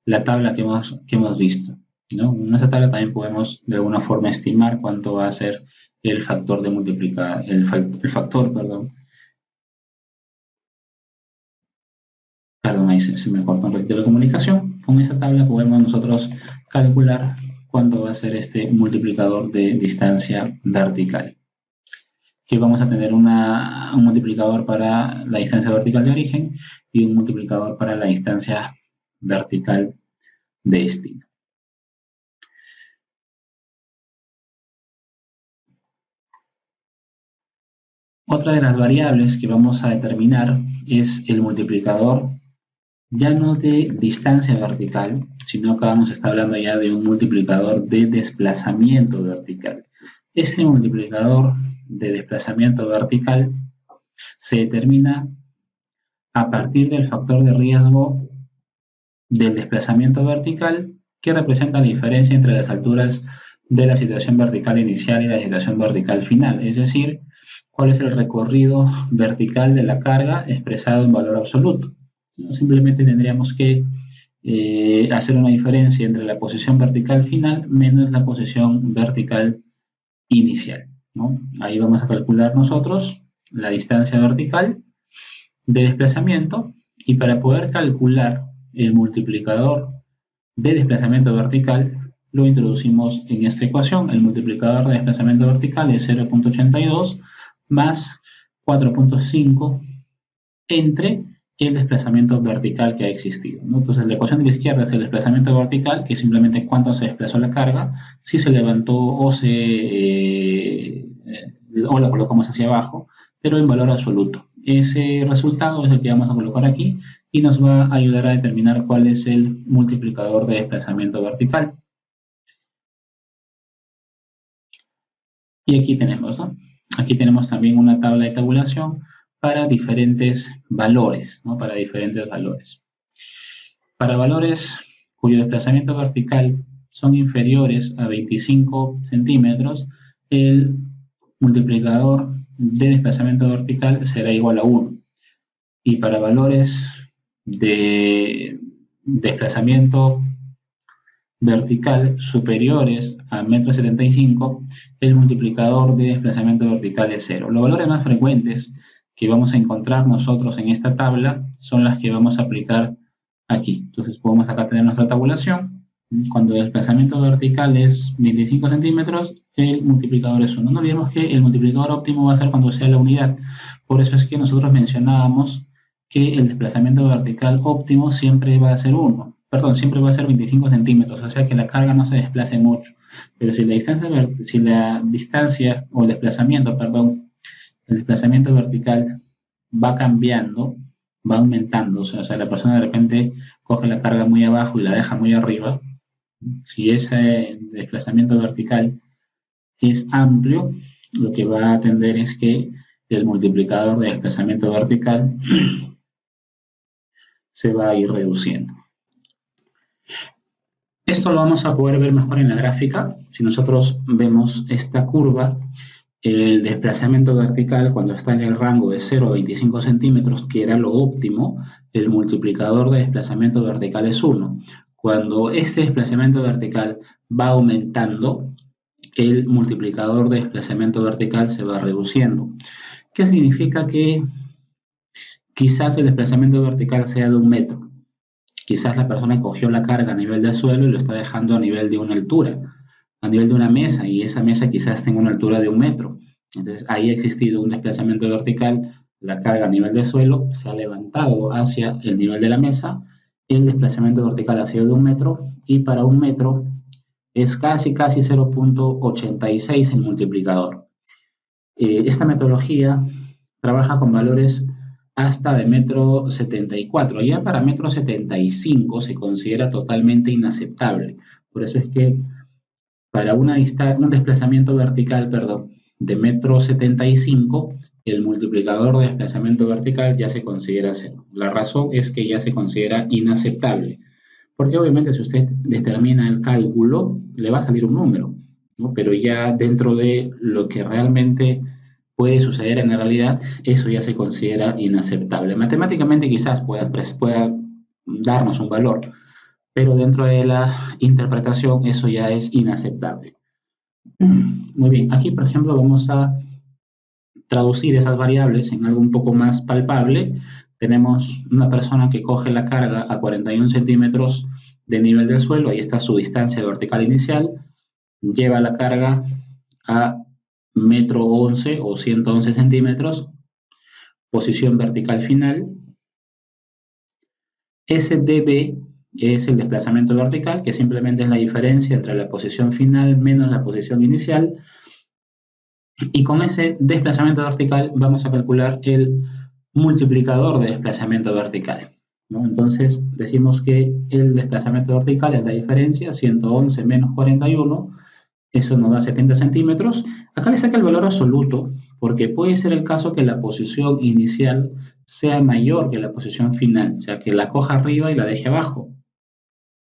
la tabla que hemos visto, ¿no? En esta tabla también podemos de alguna forma estimar cuánto va a ser el factor de multiplicar, el factor, ahí se me cortó un ratito la comunicación. Con esta tabla podemos nosotros calcular cuánto va a ser este multiplicador de distancia vertical. Que vamos a tener un multiplicador para la distancia vertical de origen y un multiplicador para la distancia vertical de destino. Otra de las variables que vamos a determinar es el multiplicador ya no de distancia vertical, sino que vamos a estar hablando ya de un multiplicador de desplazamiento vertical. Este multiplicador de desplazamiento vertical se determina a partir del factor de riesgo del desplazamiento vertical, que representa la diferencia entre las alturas de la situación vertical inicial y la situación vertical final, es decir, cuál es el recorrido vertical de la carga expresado en valor absoluto. Simplemente tendríamos que hacer una diferencia entre la posición vertical final menos la posición vertical inicial, ¿no? Ahí vamos a calcular nosotros la distancia vertical de desplazamiento, y para poder calcular el multiplicador de desplazamiento vertical lo introducimos en esta ecuación. El multiplicador de desplazamiento vertical es 0.82 más 4.5 entre el desplazamiento vertical que ha existido, ¿no? Entonces la ecuación de la izquierda es el desplazamiento vertical, que es simplemente cuánto se desplazó la carga, si se levantó o la colocamos hacia abajo, pero en valor absoluto. Ese resultado es el que vamos a colocar aquí y nos va a ayudar a determinar cuál es el multiplicador de desplazamiento vertical. Y aquí tenemos, ¿no? Aquí tenemos también una tabla de tabulación para diferentes valores, ¿no? Para diferentes valores. Para valores cuyo desplazamiento vertical son inferiores a 25 centímetros, el multiplicador de desplazamiento vertical será igual a 1. Y para valores de desplazamiento vertical superiores a 1,75 m, el multiplicador de desplazamiento vertical es 0. Los valores más frecuentes que vamos a encontrar nosotros en esta tabla son las que vamos a aplicar aquí. Entonces podemos acá tener nuestra tabulación. Cuando el desplazamiento vertical es 25 centímetros, el multiplicador es 1. No olvidemos que el multiplicador óptimo va a ser cuando sea la unidad. Por eso es que nosotros mencionábamos que el desplazamiento vertical óptimo siempre va a ser 1. Perdón, siempre va a ser 25 centímetros, o sea que la carga no se desplace mucho. Pero si la distancia o el desplazamiento, perdón, el desplazamiento vertical va cambiando, va aumentando, o sea, la persona de repente coge la carga muy abajo y la deja muy arriba. Si ese desplazamiento vertical es amplio, lo que va a tender es que el multiplicador de desplazamiento vertical se va a ir reduciendo. Esto lo vamos a poder ver mejor en la gráfica. Si nosotros vemos esta curva, el desplazamiento vertical cuando está en el rango de 0 a 25 centímetros, que era lo óptimo, el multiplicador de desplazamiento vertical es 1. Cuando este desplazamiento vertical va aumentando, el multiplicador de desplazamiento vertical se va reduciendo. ¿Qué significa? Que quizás el desplazamiento vertical sea de 1 metro. Quizás la persona cogió la carga a nivel del suelo y lo está dejando a nivel de una altura, a nivel de una mesa, y esa mesa quizás tenga una altura de 1 metro. Entonces ahí ha existido un desplazamiento vertical, la carga a nivel del suelo se ha levantado hacia el nivel de la mesa, el desplazamiento vertical ha sido de 1 metro, y para 1 metro es casi 0,86 el multiplicador. Esta metodología trabaja con valores hasta de 1,74 m. Ya para 1,75 m se considera totalmente inaceptable. Por eso es que para un desplazamiento vertical, perdón, de 1,75 m, el multiplicador de desplazamiento vertical ya se considera 0. La razón es que ya se considera inaceptable. Porque obviamente si usted determina el cálculo, le va a salir un número, ¿no? Pero ya dentro de lo que realmente puede suceder en la realidad, eso ya se considera inaceptable. Matemáticamente quizás pueda darnos un valor, pero dentro de la interpretación eso ya es inaceptable. Muy bien, aquí por ejemplo vamos a traducir esas variables en algo un poco más palpable. Tenemos una persona que coge la carga a 41 centímetros de nivel del suelo, ahí está su distancia vertical inicial, lleva la carga a 1,11 m o 111 centímetros, posición vertical final. SdV es el desplazamiento vertical, que simplemente es la diferencia entre la posición final menos la posición inicial. Y con ese desplazamiento vertical vamos a calcular el multiplicador de desplazamiento vertical, ¿no? Entonces decimos que el desplazamiento vertical es la diferencia, 111 menos 41, eso nos da 70 centímetros. Acá le saca el valor absoluto, porque puede ser el caso que la posición inicial sea mayor que la posición final, o sea, que la coja arriba y la deje abajo.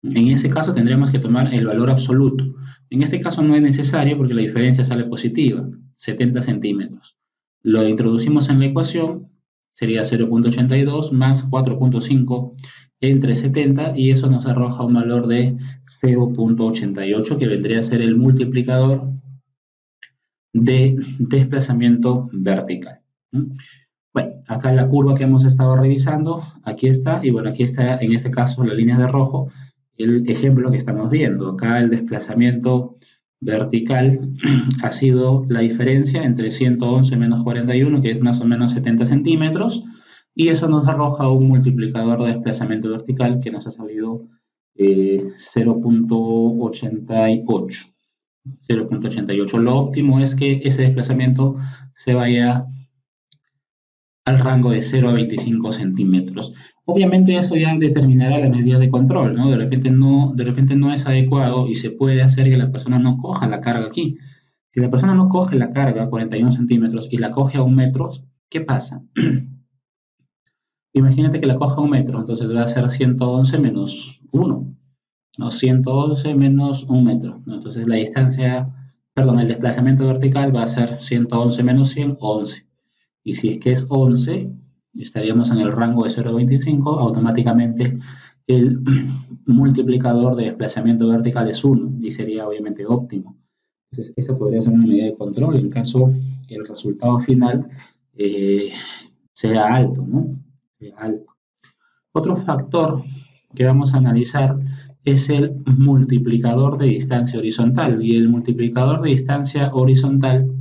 En ese caso tendremos que tomar el valor absoluto. En este caso no es necesario porque la diferencia sale positiva, 70 centímetros. Lo introducimos en la ecuación, sería 0,82 más 4,5 entre 70, y eso nos arroja un valor de 0,88, que vendría a ser el multiplicador de desplazamiento vertical. Bueno, acá la curva que hemos estado revisando, aquí está, y bueno, aquí está en este caso la línea de rojo, el ejemplo que estamos viendo. Acá el desplazamiento vertical ha sido la diferencia entre 111 menos 41, que es más o menos 70 centímetros, y eso nos arroja un multiplicador de desplazamiento vertical que nos ha salido 0,88. 0,88. Lo óptimo es que ese desplazamiento se vaya al rango de 0 a 25 centímetros. Obviamente eso ya determinará la medida de control, ¿no? De repente no es adecuado y se puede hacer que la persona no coja la carga aquí. Si la persona no coge la carga a 41 centímetros y la coge a 1 metro, ¿qué pasa? Imagínate que la coja 1 metro, entonces va a ser 111 menos 1, ¿no? 111 menos 1 metro, ¿no? Entonces la distancia, perdón, el desplazamiento vertical va a ser 111 menos 100, 11. Y si es que es 11, estaríamos en el rango de 0,25, automáticamente el multiplicador de desplazamiento vertical es 1 y sería obviamente óptimo. Entonces, esa podría ser una medida de control en caso que el resultado final eh, sea alto, ¿no? Sea alto. Otro factor que vamos a analizar es el multiplicador de distancia horizontal. Y el multiplicador de distancia horizontal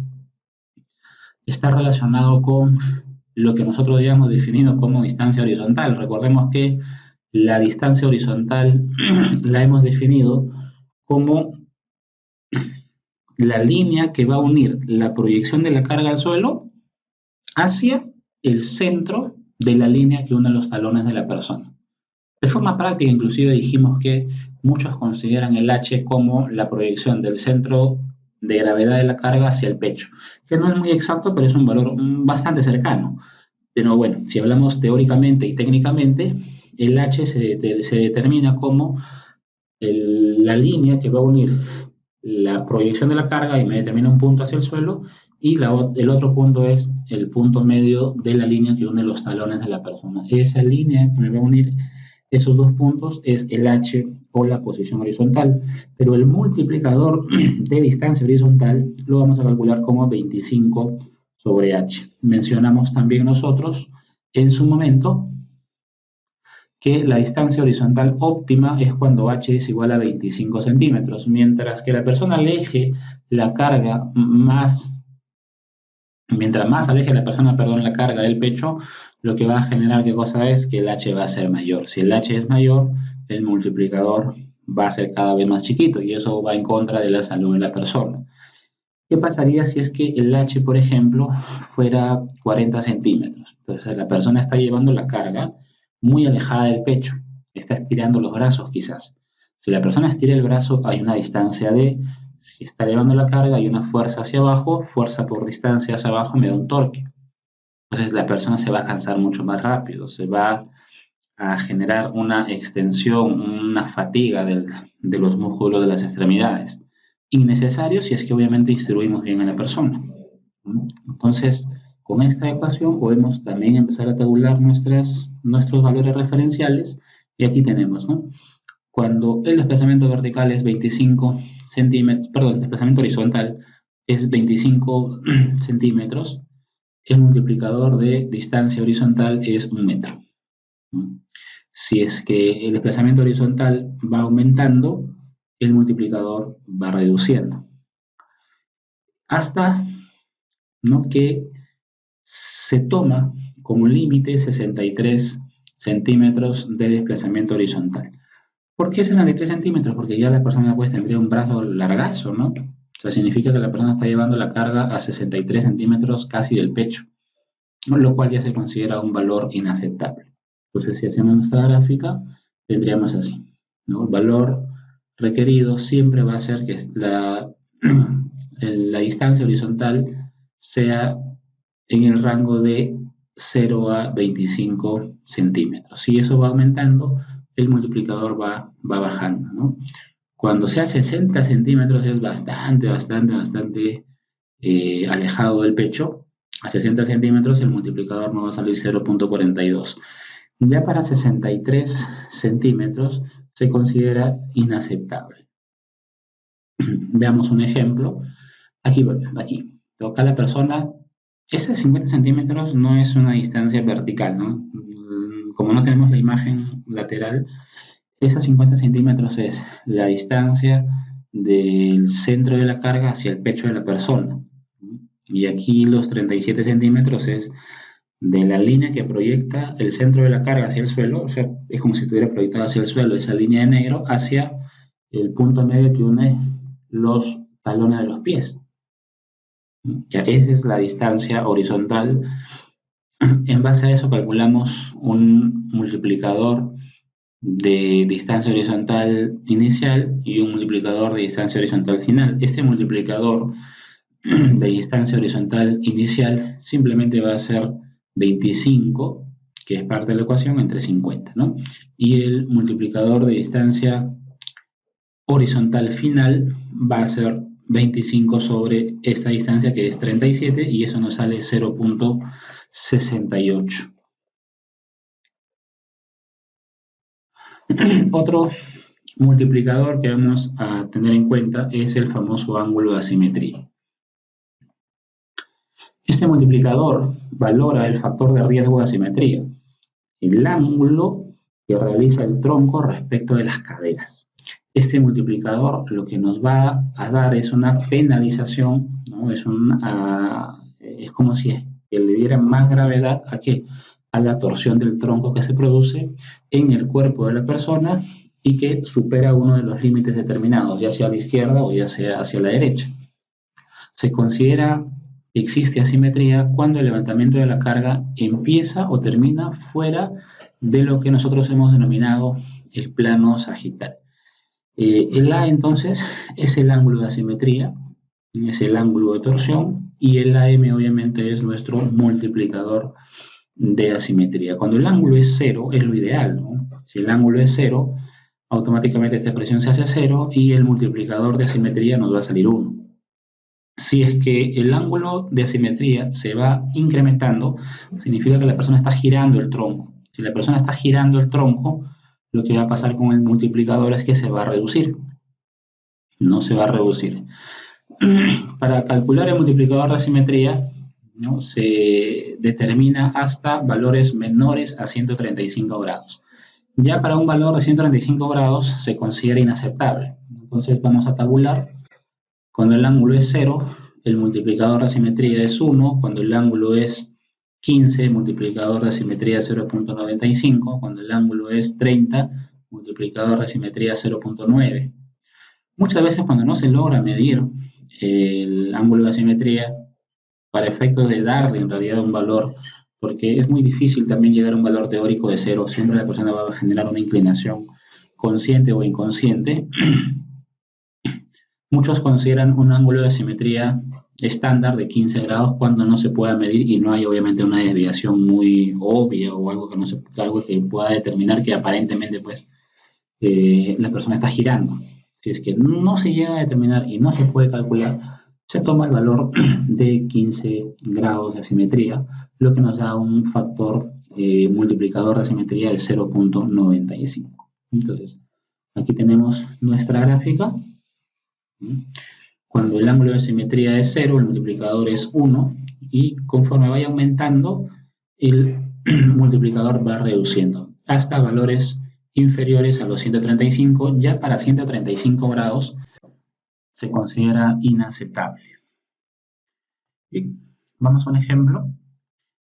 está relacionado con lo que nosotros habíamos definido como distancia horizontal. Recordemos que la distancia horizontal la hemos definido como la línea que va a unir la proyección de la carga al suelo hacia el centro de la línea que une los talones de la persona. De forma práctica, inclusive dijimos que muchos consideran el H como la proyección del centro de gravedad de la carga hacia el pecho, que no es muy exacto, pero es un valor bastante cercano. Pero bueno, si hablamos teóricamente y técnicamente, el H se determina como la línea que va a unir la proyección de la carga y me determina un punto hacia el suelo, y el otro punto es el punto medio de la línea que une los talones de la persona. Esa línea que me va a unir esos dos puntos es el H o la posición horizontal, pero el multiplicador de distancia horizontal lo vamos a calcular como 25 sobre H. Mencionamos también nosotros en su momento que la distancia horizontal óptima es cuando h es igual a 25 centímetros, mientras que la persona aleje la carga más, mientras más aleje la persona, perdón, la carga del pecho, lo que va a generar, ¿qué cosa es? Que el h va a ser mayor. Si el h es mayor, el multiplicador va a ser cada vez más chiquito y eso va en contra de la salud de la persona. ¿Qué pasaría si es que el h, por ejemplo, fuera 40 centímetros? Entonces la persona está llevando la carga muy alejada del pecho, está estirando los brazos quizás. Si la persona estira el brazo, hay una distancia de, si está llevando la carga, hay una fuerza hacia abajo, fuerza por distancia hacia abajo me da un torque. Entonces la persona se va a cansar mucho más rápido, se va a generar una extensión, una fatiga de los músculos de las extremidades. Innecesario si es que obviamente instruimos bien a la persona. Entonces, con esta ecuación podemos también empezar a tabular nuestros valores referenciales y aquí tenemos, ¿no? Cuando el desplazamiento vertical es 25 centímetros, perdón, el desplazamiento horizontal es 25 centímetros, el multiplicador de distancia horizontal es 1 metro. Si es que el desplazamiento horizontal va aumentando, el multiplicador va reduciendo. Hasta, ¿no?, que se toma como límite 63 centímetros de desplazamiento horizontal. ¿Por qué 63 centímetros? Porque ya la persona pues tendría un brazo largazo, ¿no? O sea, significa que la persona está llevando la carga a 63 centímetros casi del pecho, lo cual ya se considera un valor inaceptable. Entonces, si hacemos nuestra gráfica, tendríamos así, ¿no? El valor requerido siempre va a ser que la distancia horizontal sea en el rango de 0 a 25 centímetros. Si eso va aumentando, el multiplicador va bajando, ¿no? Cuando sea 60 centímetros es bastante alejado del pecho. A 60 centímetros el multiplicador no va a salir 0,42. Ya para 63 centímetros se considera inaceptable. Veamos un ejemplo. Aquí, toca la persona. Ese 50 centímetros no es una distancia vertical, ¿no? Como no tenemos la imagen lateral, esos 50 centímetros es la distancia del centro de la carga hacia el pecho de la persona. Y aquí los 37 centímetros es de la línea que proyecta el centro de la carga hacia el suelo, o sea, es como si estuviera proyectado hacia el suelo, esa línea de negro, hacia el punto medio que une los talones de los pies. Ya, esa es la distancia horizontal. En base a eso calculamos un multiplicador de distancia horizontal inicial y un multiplicador de distancia horizontal final. Este multiplicador de distancia horizontal inicial simplemente va a ser 25, que es parte de la ecuación, entre 50, ¿no? Y el multiplicador de distancia horizontal final va a ser 25 sobre esta distancia, que es 37, y eso nos sale 0.68. Otro multiplicador que vamos a tener en cuenta es el famoso ángulo de asimetría. Este multiplicador valora el factor de riesgo de asimetría, el ángulo que realiza el tronco respecto de las caderas. Este multiplicador lo que nos va a dar es una penalización, ¿no? Es como si le diera más gravedad a ¿qué? A la torsión del tronco que se produce en el cuerpo de la persona y que supera uno de los límites determinados, ya sea a la izquierda o ya sea hacia la derecha. Se considera que existe asimetría cuando el levantamiento de la carga empieza o termina fuera de lo que nosotros hemos denominado el plano sagital. El A entonces es el ángulo de asimetría, es el ángulo de torsión, y el AM obviamente es nuestro multiplicador de asimetría. Cuando el ángulo es cero es lo ideal, ¿no? Si el ángulo es cero, automáticamente esta expresión se hace cero y el multiplicador de asimetría nos va a salir 1. Si es que el ángulo de asimetría se va incrementando, significa que la persona está girando el tronco. Si la persona está girando el tronco, lo que va a pasar con el multiplicador es que se va a reducir. No se va a reducir. Para calcular el multiplicador de asimetría, ¿no? Se determina hasta valores menores a 135 grados. Ya para un valor de 135 grados se considera inaceptable. Entonces vamos a tabular. Cuando el ángulo es 0, el multiplicador de asimetría es 1. Cuando el ángulo es 15, el multiplicador de asimetría es 0.95. Cuando el ángulo es 30, multiplicador de asimetría es 0.9. Muchas veces cuando no se logra medir el ángulo de asimetría, para efectos de darle en realidad un valor, porque es muy difícil también llegar a un valor teórico de 0, siempre la persona va a generar una inclinación consciente o inconsciente. Muchos consideran un ángulo de asimetría estándar de 15 grados cuando no se pueda medir y no hay obviamente una desviación muy obvia o algo que pueda determinar que aparentemente pues la persona está girando. Si es que no se llega a determinar y no se puede calcular, se toma el valor de 15 grados de asimetría, lo que nos da un factor multiplicador de asimetría del 0.95. Entonces, aquí tenemos nuestra gráfica. Cuando el ángulo de simetría es 0, el multiplicador es 1, y conforme vaya aumentando, el multiplicador va reduciendo hasta valores inferiores a los 135. Ya para 135 grados se considera inaceptable. Bien, vamos a un ejemplo.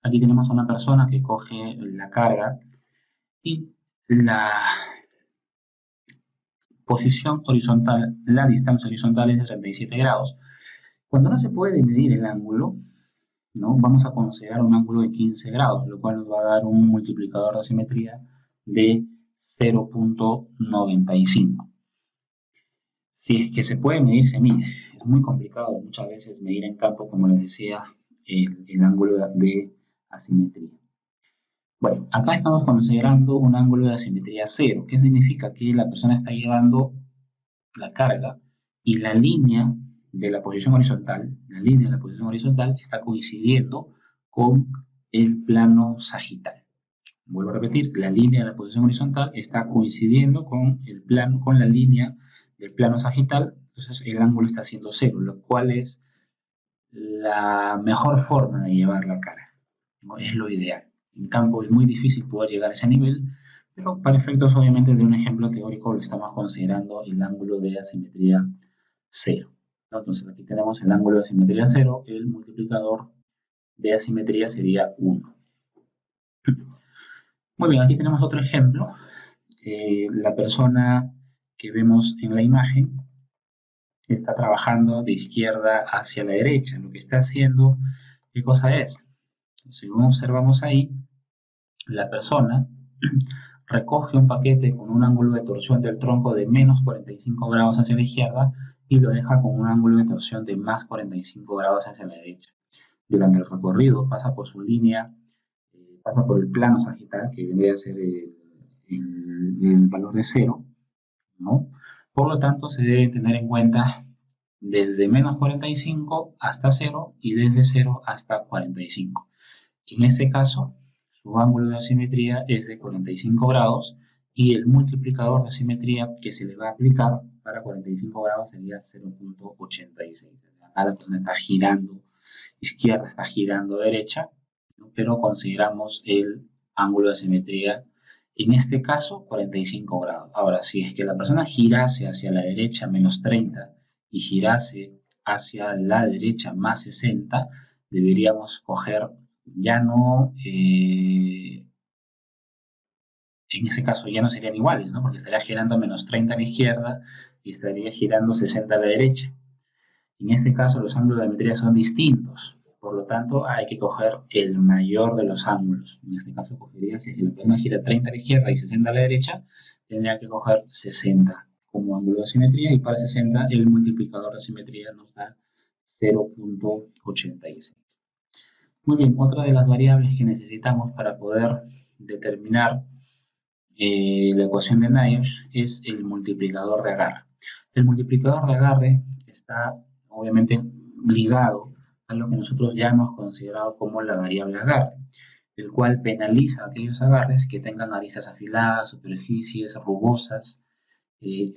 Aquí tenemos a una persona que coge la carga y la posición horizontal, la distancia horizontal es de 37 grados. Cuando no se puede medir el ángulo, ¿no? Vamos a considerar un ángulo de 15 grados, lo cual nos va a dar un multiplicador de asimetría de 0.95. Si es que se puede medir, se mide. Es muy complicado muchas veces medir en campo, como les decía, el ángulo de asimetría. Bueno, acá estamos considerando un ángulo de asimetría 0. ¿Qué significa? Que la persona está llevando la carga y la línea de la posición horizontal, está coincidiendo con el plano sagital. Vuelvo a repetir, la línea de la posición horizontal está coincidiendo con la línea del plano sagital, entonces el ángulo está haciendo 0, lo cual es la mejor forma de llevar la cara, ¿no? Es lo ideal. En campo es muy difícil poder llegar a ese nivel, pero para efectos obviamente de un ejemplo teórico lo estamos considerando el ángulo de asimetría 0. ¿No? Entonces aquí tenemos el ángulo de asimetría 0, el multiplicador de asimetría sería 1. Muy bien, aquí tenemos otro ejemplo. La persona que vemos en la imagen está trabajando de izquierda hacia la derecha. Lo que está haciendo, ¿qué cosa es? Según observamos ahí, la persona recoge un paquete con un ángulo de torsión del tronco de menos 45 grados hacia la izquierda y lo deja con un ángulo de torsión de más 45 grados hacia la derecha. Durante el recorrido pasa por su línea pasa por el plano sagital, que vendría a ser el valor de cero, ¿no? Por lo tanto, se debe tener en cuenta desde menos 45 hasta cero y desde cero hasta 45. En este caso, su ángulo de asimetría es de 45 grados y el multiplicador de asimetría que se le va a aplicar para 45 grados sería 0.86. Acá la persona está girando izquierda, está girando derecha, ¿no? Pero consideramos el ángulo de asimetría, en este caso, 45 grados. Ahora, si es que la persona girase hacia la derecha menos 30 y girase hacia la derecha más 60, deberíamos coger ya no, en ese caso ya no serían iguales, ¿no? Porque estaría girando menos 30 a la izquierda y estaría girando 60 a la derecha. En este caso los ángulos de asimetría son distintos, por lo tanto hay que coger el mayor de los ángulos. En este caso cogería, si la persona gira 30 a la izquierda y 60 a la derecha, tendría que coger 60 como ángulo de asimetría y para 60 el multiplicador de asimetría nos da 0.86. Muy bien, otra de las variables que necesitamos para poder determinar la ecuación de Nash es el multiplicador de agarre. El multiplicador de agarre está obviamente ligado a lo que nosotros ya hemos considerado como la variable agarre, el cual penaliza aquellos agarres que tengan aristas afiladas, superficies rugosas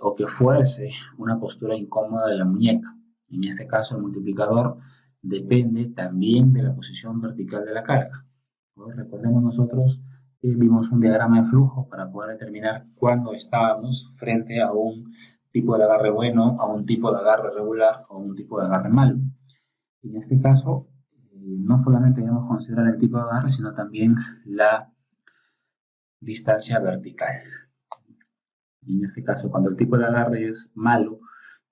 o que fuerce una postura incómoda de la muñeca. En este caso, el multiplicador depende también de la posición vertical de la carga. ¿No? Recordemos nosotros que vimos un diagrama de flujo para poder determinar cuándo estábamos frente a un tipo de agarre bueno, a un tipo de agarre regular o a un tipo de agarre malo. En este caso, no solamente debemos considerar el tipo de agarre, sino también la distancia vertical. En este caso, cuando el tipo de agarre es malo,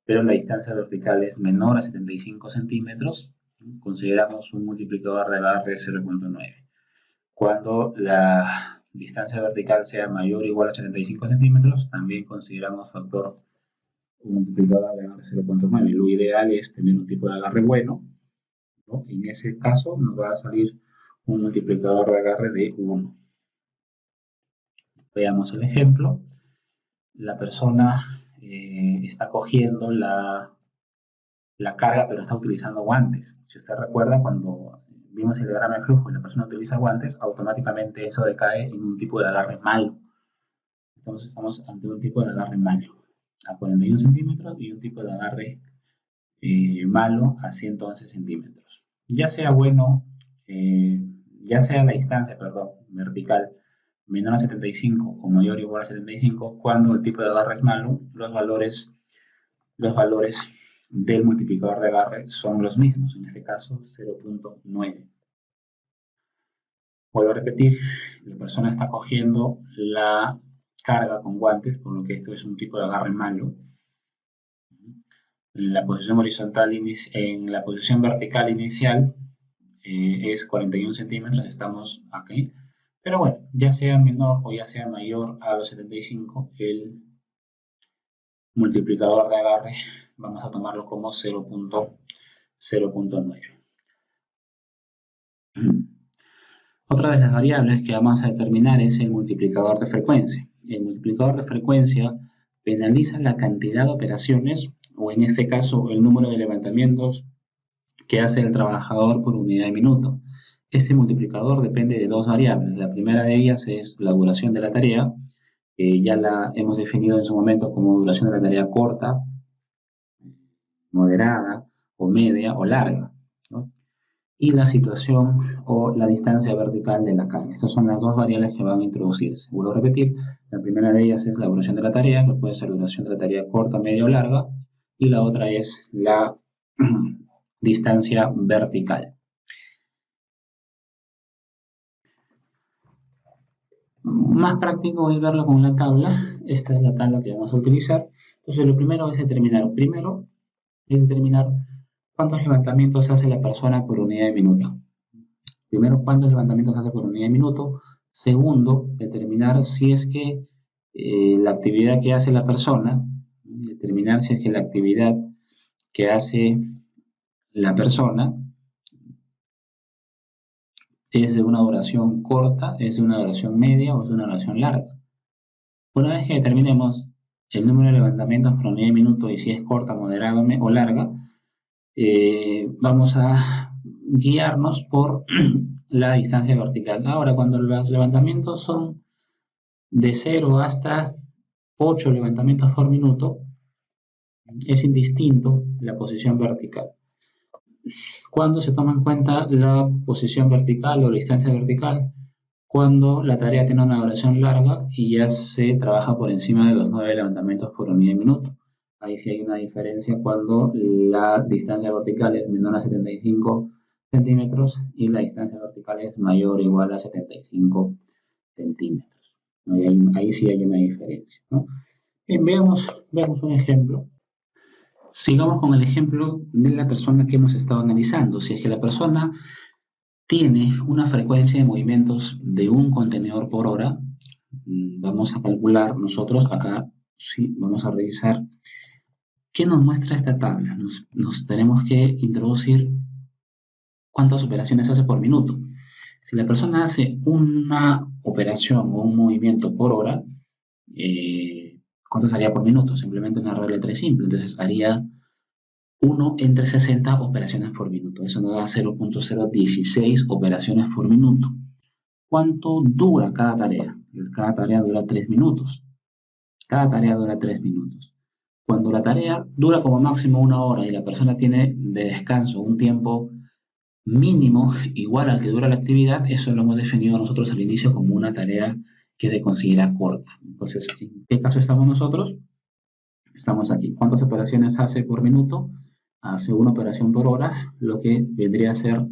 pero la distancia vertical es menor a 75 centímetros, consideramos un multiplicador de agarre de 0.9. Cuando la distancia vertical sea mayor o igual a 75 centímetros, también consideramos factor un multiplicador de agarre 0.9. Lo ideal es tener un tipo de agarre bueno, ¿no? En ese caso nos va a salir un multiplicador de agarre de 1. Veamos el ejemplo. La persona está cogiendo la carga, pero está utilizando guantes. Si usted recuerda, cuando vimos el diagrama de flujo y la persona utiliza guantes, automáticamente eso decae en un tipo de agarre malo. Entonces estamos ante un tipo de agarre malo a 41 centímetros y un tipo de agarre malo a 111 centímetros. Ya sea bueno, ya sea la distancia, perdón, vertical menor a 75 o mayor o igual a 75, cuando el tipo de agarre es malo, los valores del multiplicador de agarre son los mismos, en este caso 0.9. Vuelvo a repetir, la persona está cogiendo la carga con guantes, por lo que esto es un tipo de agarre malo. La posición horizontal, en la posición vertical inicial es 41 centímetros, estamos aquí. Pero bueno, ya sea menor o ya sea mayor a los 75, el multiplicador de agarre vamos a tomarlo como 0.9. Otra de las variables que vamos a determinar es el multiplicador de frecuencia. El multiplicador de frecuencia penaliza la cantidad de operaciones, o en este caso el número de levantamientos que hace el trabajador por unidad de minuto. Este multiplicador depende de dos variables. La primera de ellas es la duración de la tarea, que ya la hemos definido en su momento como duración de la tarea corta, moderada o media o larga, ¿no? Y la situación o la distancia vertical de la carga. Estas son las dos variables que van a introducirse. Vuelvo a repetir, la primera de ellas es la duración de la tarea, que puede ser duración de la tarea corta, media o larga, y la otra es la distancia vertical. Más práctico es verlo con la tabla. Esta es la tabla que vamos a utilizar. Entonces, lo primero es determinar. Primero es determinar cuántos levantamientos hace la persona por unidad de minuto. Primero, cuántos levantamientos hace por unidad de minuto. Segundo, determinar si es que la actividad que hace la persona, determinar si es que la actividad que hace la persona ¿Es de una duración corta, es de una duración media o es de una duración larga? Una vez que determinemos el número de levantamientos por unidad de minuto y si es corta, moderada o larga, vamos a guiarnos por la distancia vertical. Ahora, cuando los levantamientos son de 0 hasta 8 levantamientos por minuto, es indistinto la posición vertical. Cuando se toma en cuenta la posición vertical o la distancia vertical, cuando la tarea tiene una duración larga y ya se trabaja por encima de los 9 levantamientos por unidad de minuto. Ahí sí hay una diferencia cuando la distancia vertical es menor a 75 centímetros y la distancia vertical es mayor o igual a 75 centímetros. Ahí sí hay una diferencia, ¿no? Bien, veamos un ejemplo. Sigamos con el ejemplo de la persona que hemos estado analizando. Si es que la persona tiene una frecuencia de movimientos de un contenedor por hora, vamos a calcular nosotros acá, sí, vamos a revisar qué nos muestra esta tabla. Nos tenemos que introducir cuántas operaciones hace por minuto. Si la persona hace una operación o un movimiento por hora, ¿cuánto haría por minuto? Simplemente una regla de 3 simple. Entonces haría 1 entre 60 operaciones por minuto. Eso nos da 0.016 operaciones por minuto. ¿Cuánto dura cada tarea? Cada tarea dura 3 minutos. Cada tarea dura 3 minutos. Cuando la tarea dura como máximo 1 hora y la persona tiene de descanso un tiempo mínimo igual al que dura la actividad, eso lo hemos definido nosotros al inicio como una tarea que se considera corta. Entonces, ¿en qué caso estamos nosotros? Estamos aquí. ¿Cuántas operaciones hace por minuto? Hace una operación por hora, lo que vendría a ser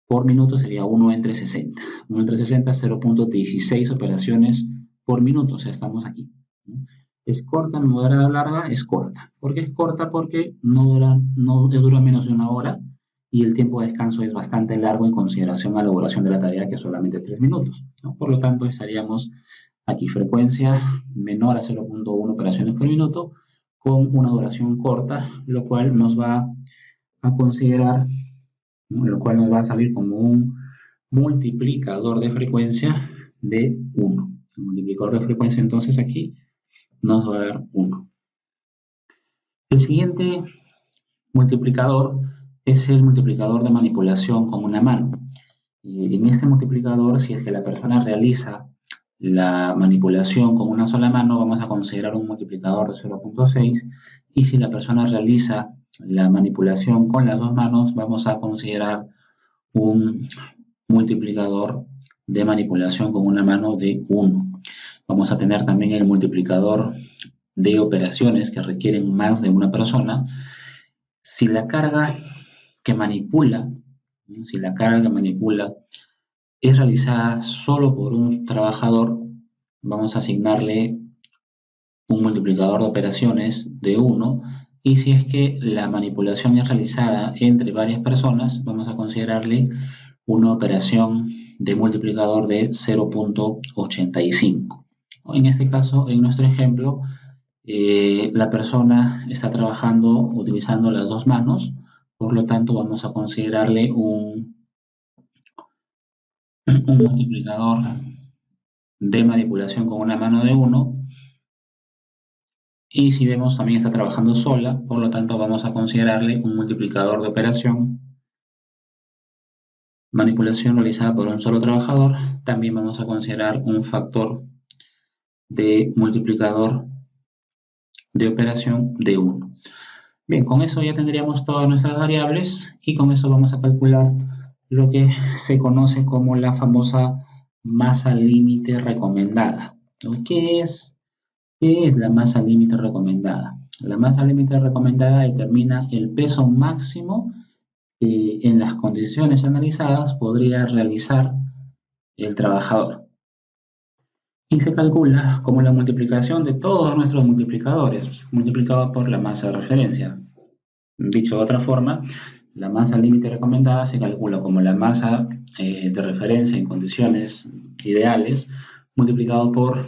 por minuto sería 1 entre 60. 1 entre 60, 0.16 operaciones por minuto, o sea, estamos aquí. ¿Es corta, moderada o larga? Es corta. ¿Por qué es corta? Porque no dura menos de 1 hora y el tiempo de descanso es bastante largo en consideración a la duración de la tarea, que es solamente 3 minutos, ¿no? Por lo tanto, estaríamos aquí frecuencia menor a 0.1 operaciones por minuto con una duración corta, lo cual nos va a considerar, ¿no? Lo cual nos va a salir como un multiplicador de frecuencia de 1. El multiplicador de frecuencia entonces aquí nos va a dar 1. El siguiente multiplicador es el multiplicador de manipulación con una mano. En este multiplicador, si es que la persona realiza la manipulación con una sola mano, vamos a considerar un multiplicador de 0.6, y si la persona realiza la manipulación con las dos manos, vamos a considerar un multiplicador de manipulación con una mano de 1. Vamos a tener también el multiplicador de operaciones que requieren más de una persona. Si la carga que manipula es realizada solo por un trabajador, vamos a asignarle un multiplicador de operaciones de 1, y si es que la manipulación es realizada entre varias personas, vamos a considerarle una operación de multiplicador de 0.85. En este caso, en nuestro ejemplo, la persona está trabajando utilizando las dos manos, por lo tanto vamos a considerarle un multiplicador de manipulación con una mano de 1, y si vemos también está trabajando sola, por lo tanto vamos a considerarle un multiplicador de operación, manipulación realizada por un solo trabajador. También vamos a considerar un factor de multiplicador de operación de 1. Bien, con eso ya tendríamos todas nuestras variables y con eso vamos a calcular lo que se conoce como la famosa masa límite recomendada. ¿Qué es la masa límite recomendada? La masa límite recomendada determina el peso máximo que en las condiciones analizadas podría realizar el trabajador. Y se calcula como la multiplicación de todos nuestros multiplicadores, multiplicado por la masa de referencia. Dicho de otra forma, la masa límite recomendada se calcula como la masa de referencia en condiciones ideales, multiplicado por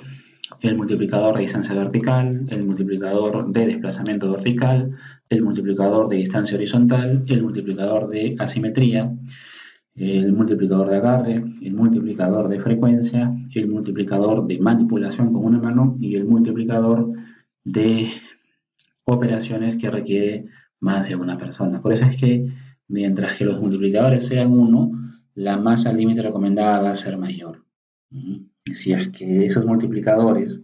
el multiplicador de distancia vertical, el multiplicador de desplazamiento vertical, el multiplicador de distancia horizontal, el multiplicador de asimetría, el multiplicador de agarre, el multiplicador de frecuencia, el multiplicador de manipulación con una mano y el multiplicador de operaciones que requiere más de una persona. Por eso es que mientras que los multiplicadores sean 1, la masa límite recomendada va a ser mayor. Si es que esos multiplicadores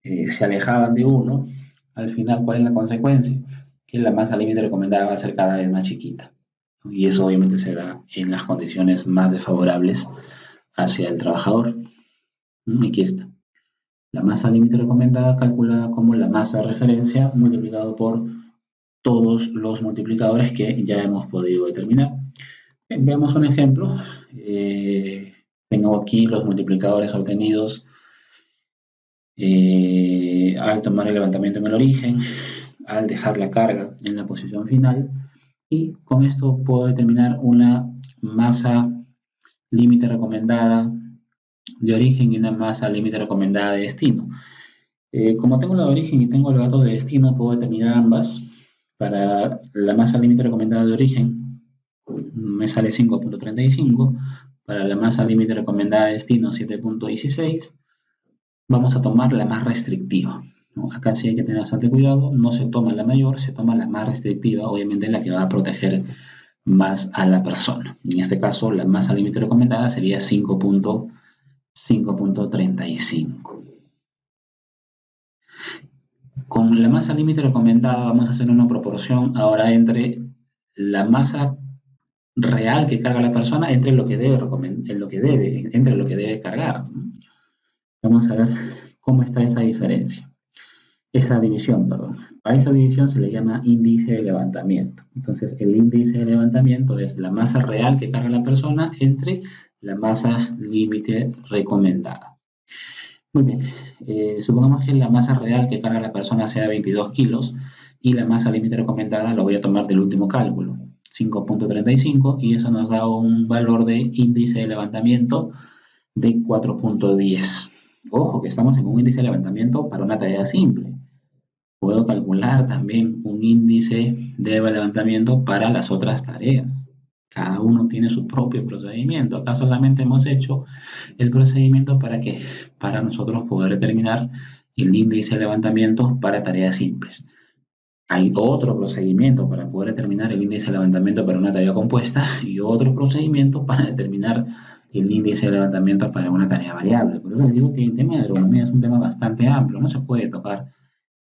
se alejaban de 1, al final, ¿cuál es la consecuencia? Que la masa límite recomendada va a ser cada vez más chiquita. Y eso obviamente se da en las condiciones más desfavorables hacia el trabajador. Aquí está. La masa límite recomendada calculada como la masa de referencia multiplicado por todos los multiplicadores que ya hemos podido determinar. Bien, veamos un ejemplo. Tengo aquí los multiplicadores obtenidos al tomar el levantamiento en el origen, al dejar la carga en la posición final, y con esto puedo determinar una masa límite recomendada de origen y una masa límite recomendada de destino. Como tengo la de origen y tengo los datos de destino, puedo determinar ambas. Para la masa límite recomendada de origen me sale 5.35, para la masa límite recomendada de destino 7.16. Vamos a tomar la más restrictiva, ¿no? Acá sí hay que tener bastante cuidado, no se toma la mayor, se toma la más restrictiva, obviamente la que va a proteger más a la persona. En este caso, la masa límite recomendada sería 5.35. Con la masa límite recomendada vamos a hacer una proporción ahora entre la masa real que carga la persona entre lo que debe cargar. Vamos a ver cómo está esa diferencia. Esa división, perdón. A esa división se le llama índice de levantamiento. Entonces, el índice de levantamiento es la masa real que carga la persona entre la masa límite recomendada. Muy bien, supongamos que la masa real que carga la persona sea 22 kilos y la masa límite recomendada lo voy a tomar del último cálculo, 5.35, y eso nos da un valor de índice de levantamiento de 4.10. Ojo, que estamos en un índice de levantamiento para una tarea simple. Puedo calcular también un índice de levantamiento para las otras tareas. Cada uno tiene su propio procedimiento. Acá solamente hemos hecho el procedimiento para que, para nosotros poder determinar el índice de levantamiento para tareas simples. Hay otro procedimiento para poder determinar el índice de levantamiento para una tarea compuesta y otro procedimiento para determinar el índice de levantamiento para una tarea variable. Por eso les digo que el tema de ergonomía es un tema bastante amplio, no se puede tocar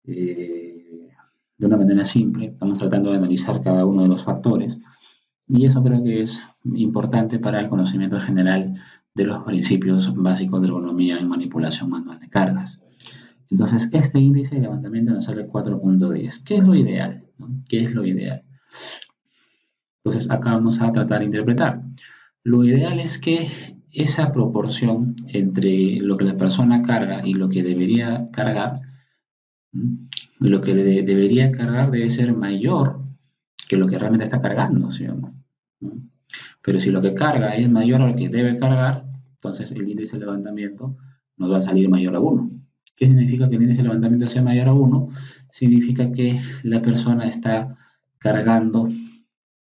de una manera simple. Estamos tratando de analizar cada uno de los factores y eso creo que es importante para el conocimiento general de los principios básicos de ergonomía y manipulación manual de cargas. Entonces, este índice de levantamiento nos sale 4.10. ¿Qué es lo ideal? ¿No? ¿Qué es lo ideal? Entonces, acá vamos a tratar de interpretar. Lo ideal es que esa proporción entre lo que la persona carga y lo que debería cargar, lo que debería cargar debe ser mayor que lo que realmente está cargando, ¿sí o no? Pero si lo que carga es mayor a lo que debe cargar, entonces el índice de levantamiento nos va a salir mayor a 1. ¿Qué significa que el índice de levantamiento sea mayor a 1? Significa que la persona está cargando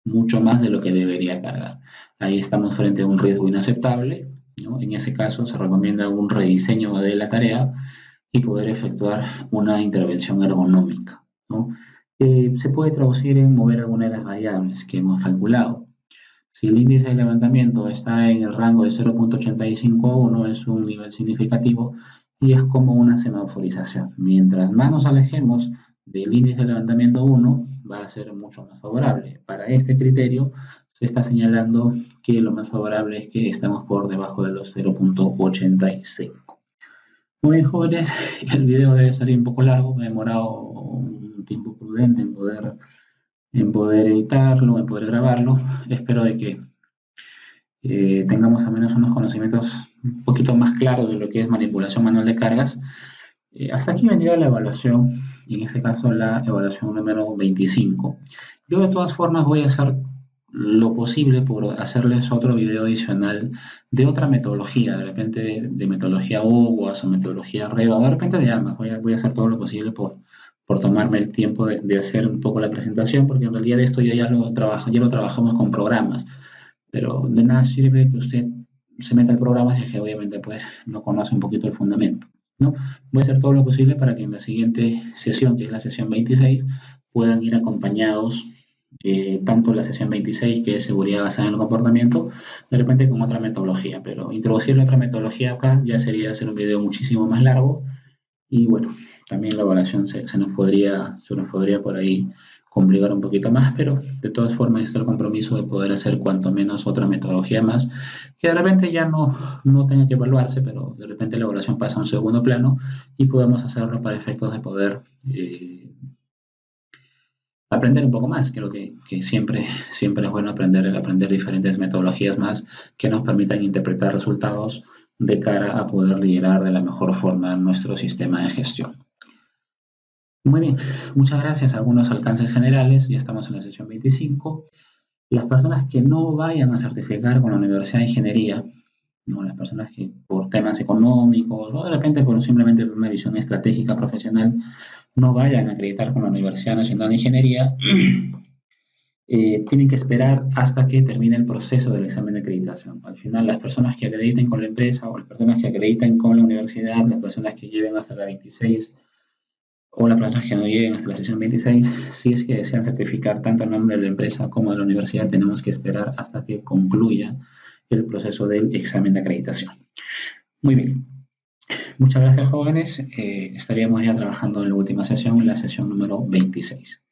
mucho más de lo que debería cargar. Ahí estamos frente a un riesgo inaceptable, ¿no? En ese caso se recomienda un rediseño de la tarea y poder efectuar una intervención ergonómica, ¿no? Se puede traducir en mover alguna de las variables que hemos calculado. Si el índice de levantamiento está en el rango de 0.85 a 1, es un nivel significativo y es como una semaforización. Mientras más nos alejemos del índice de levantamiento 1, va a ser mucho más favorable. Para este criterio se está señalando que lo más favorable es que estamos por debajo de los 0.85. Muy bien, jóvenes, el video debe salir un poco largo, me he demorado un tiempo prudente en poder editarlo, en poder grabarlo. Espero de que tengamos al menos unos conocimientos un poquito más claros de lo que es manipulación manual de cargas. Hasta aquí vendría la evaluación, y en este caso la evaluación número 25. Yo de todas formas voy a hacer lo posible por hacerles otro video adicional de otra metodología, de repente de metodología OWASP o metodología REVA, de repente de ambas. Voy a hacer todo lo posible por tomarme el tiempo de hacer un poco la presentación, porque en realidad esto ya lo trabajamos con programas. pero de nada sirve que usted se meta al programa si es que obviamente pues no conoce un poquito el fundamento, ¿no? Voy a hacer todo lo posible para que en la siguiente sesión, que es la sesión 26, puedan ir acompañados tanto la sesión 26, que es seguridad basada en el comportamiento, de repente con otra metodología, pero introducir otra metodología acá ya sería hacer un video muchísimo más largo y bueno, también la evaluación se nos podría por ahí complicar un poquito más, pero de todas formas está el compromiso de poder hacer cuanto menos otra metodología más, que de repente ya no tenga que evaluarse, pero de repente la evaluación pasa a un segundo plano y podemos hacerlo para efectos de poder aprender un poco más. Creo que siempre es bueno aprender diferentes metodologías más que nos permitan interpretar resultados de cara a poder liderar de la mejor forma nuestro sistema de gestión. Muy bien, muchas gracias. Algunos alcances generales, ya estamos en la sesión 25. Las personas que no vayan a certificar con la Universidad de Ingeniería, ¿no? Las personas que por temas económicos o de repente simplemente por una visión estratégica profesional no vayan a acreditar con la Universidad Nacional de Ingeniería, tienen que esperar hasta que termine el proceso del examen de acreditación. Al final, las personas que acrediten con la empresa o las personas que acrediten con la universidad, las personas que lleven hasta la 26 o las personas que no lleguen hasta la sesión 26, si es que desean certificar tanto el nombre de la empresa como de la universidad, tenemos que esperar hasta que concluya el proceso del examen de acreditación. Muy bien. Muchas gracias, jóvenes. Estaríamos ya trabajando en la última sesión, la sesión número 26.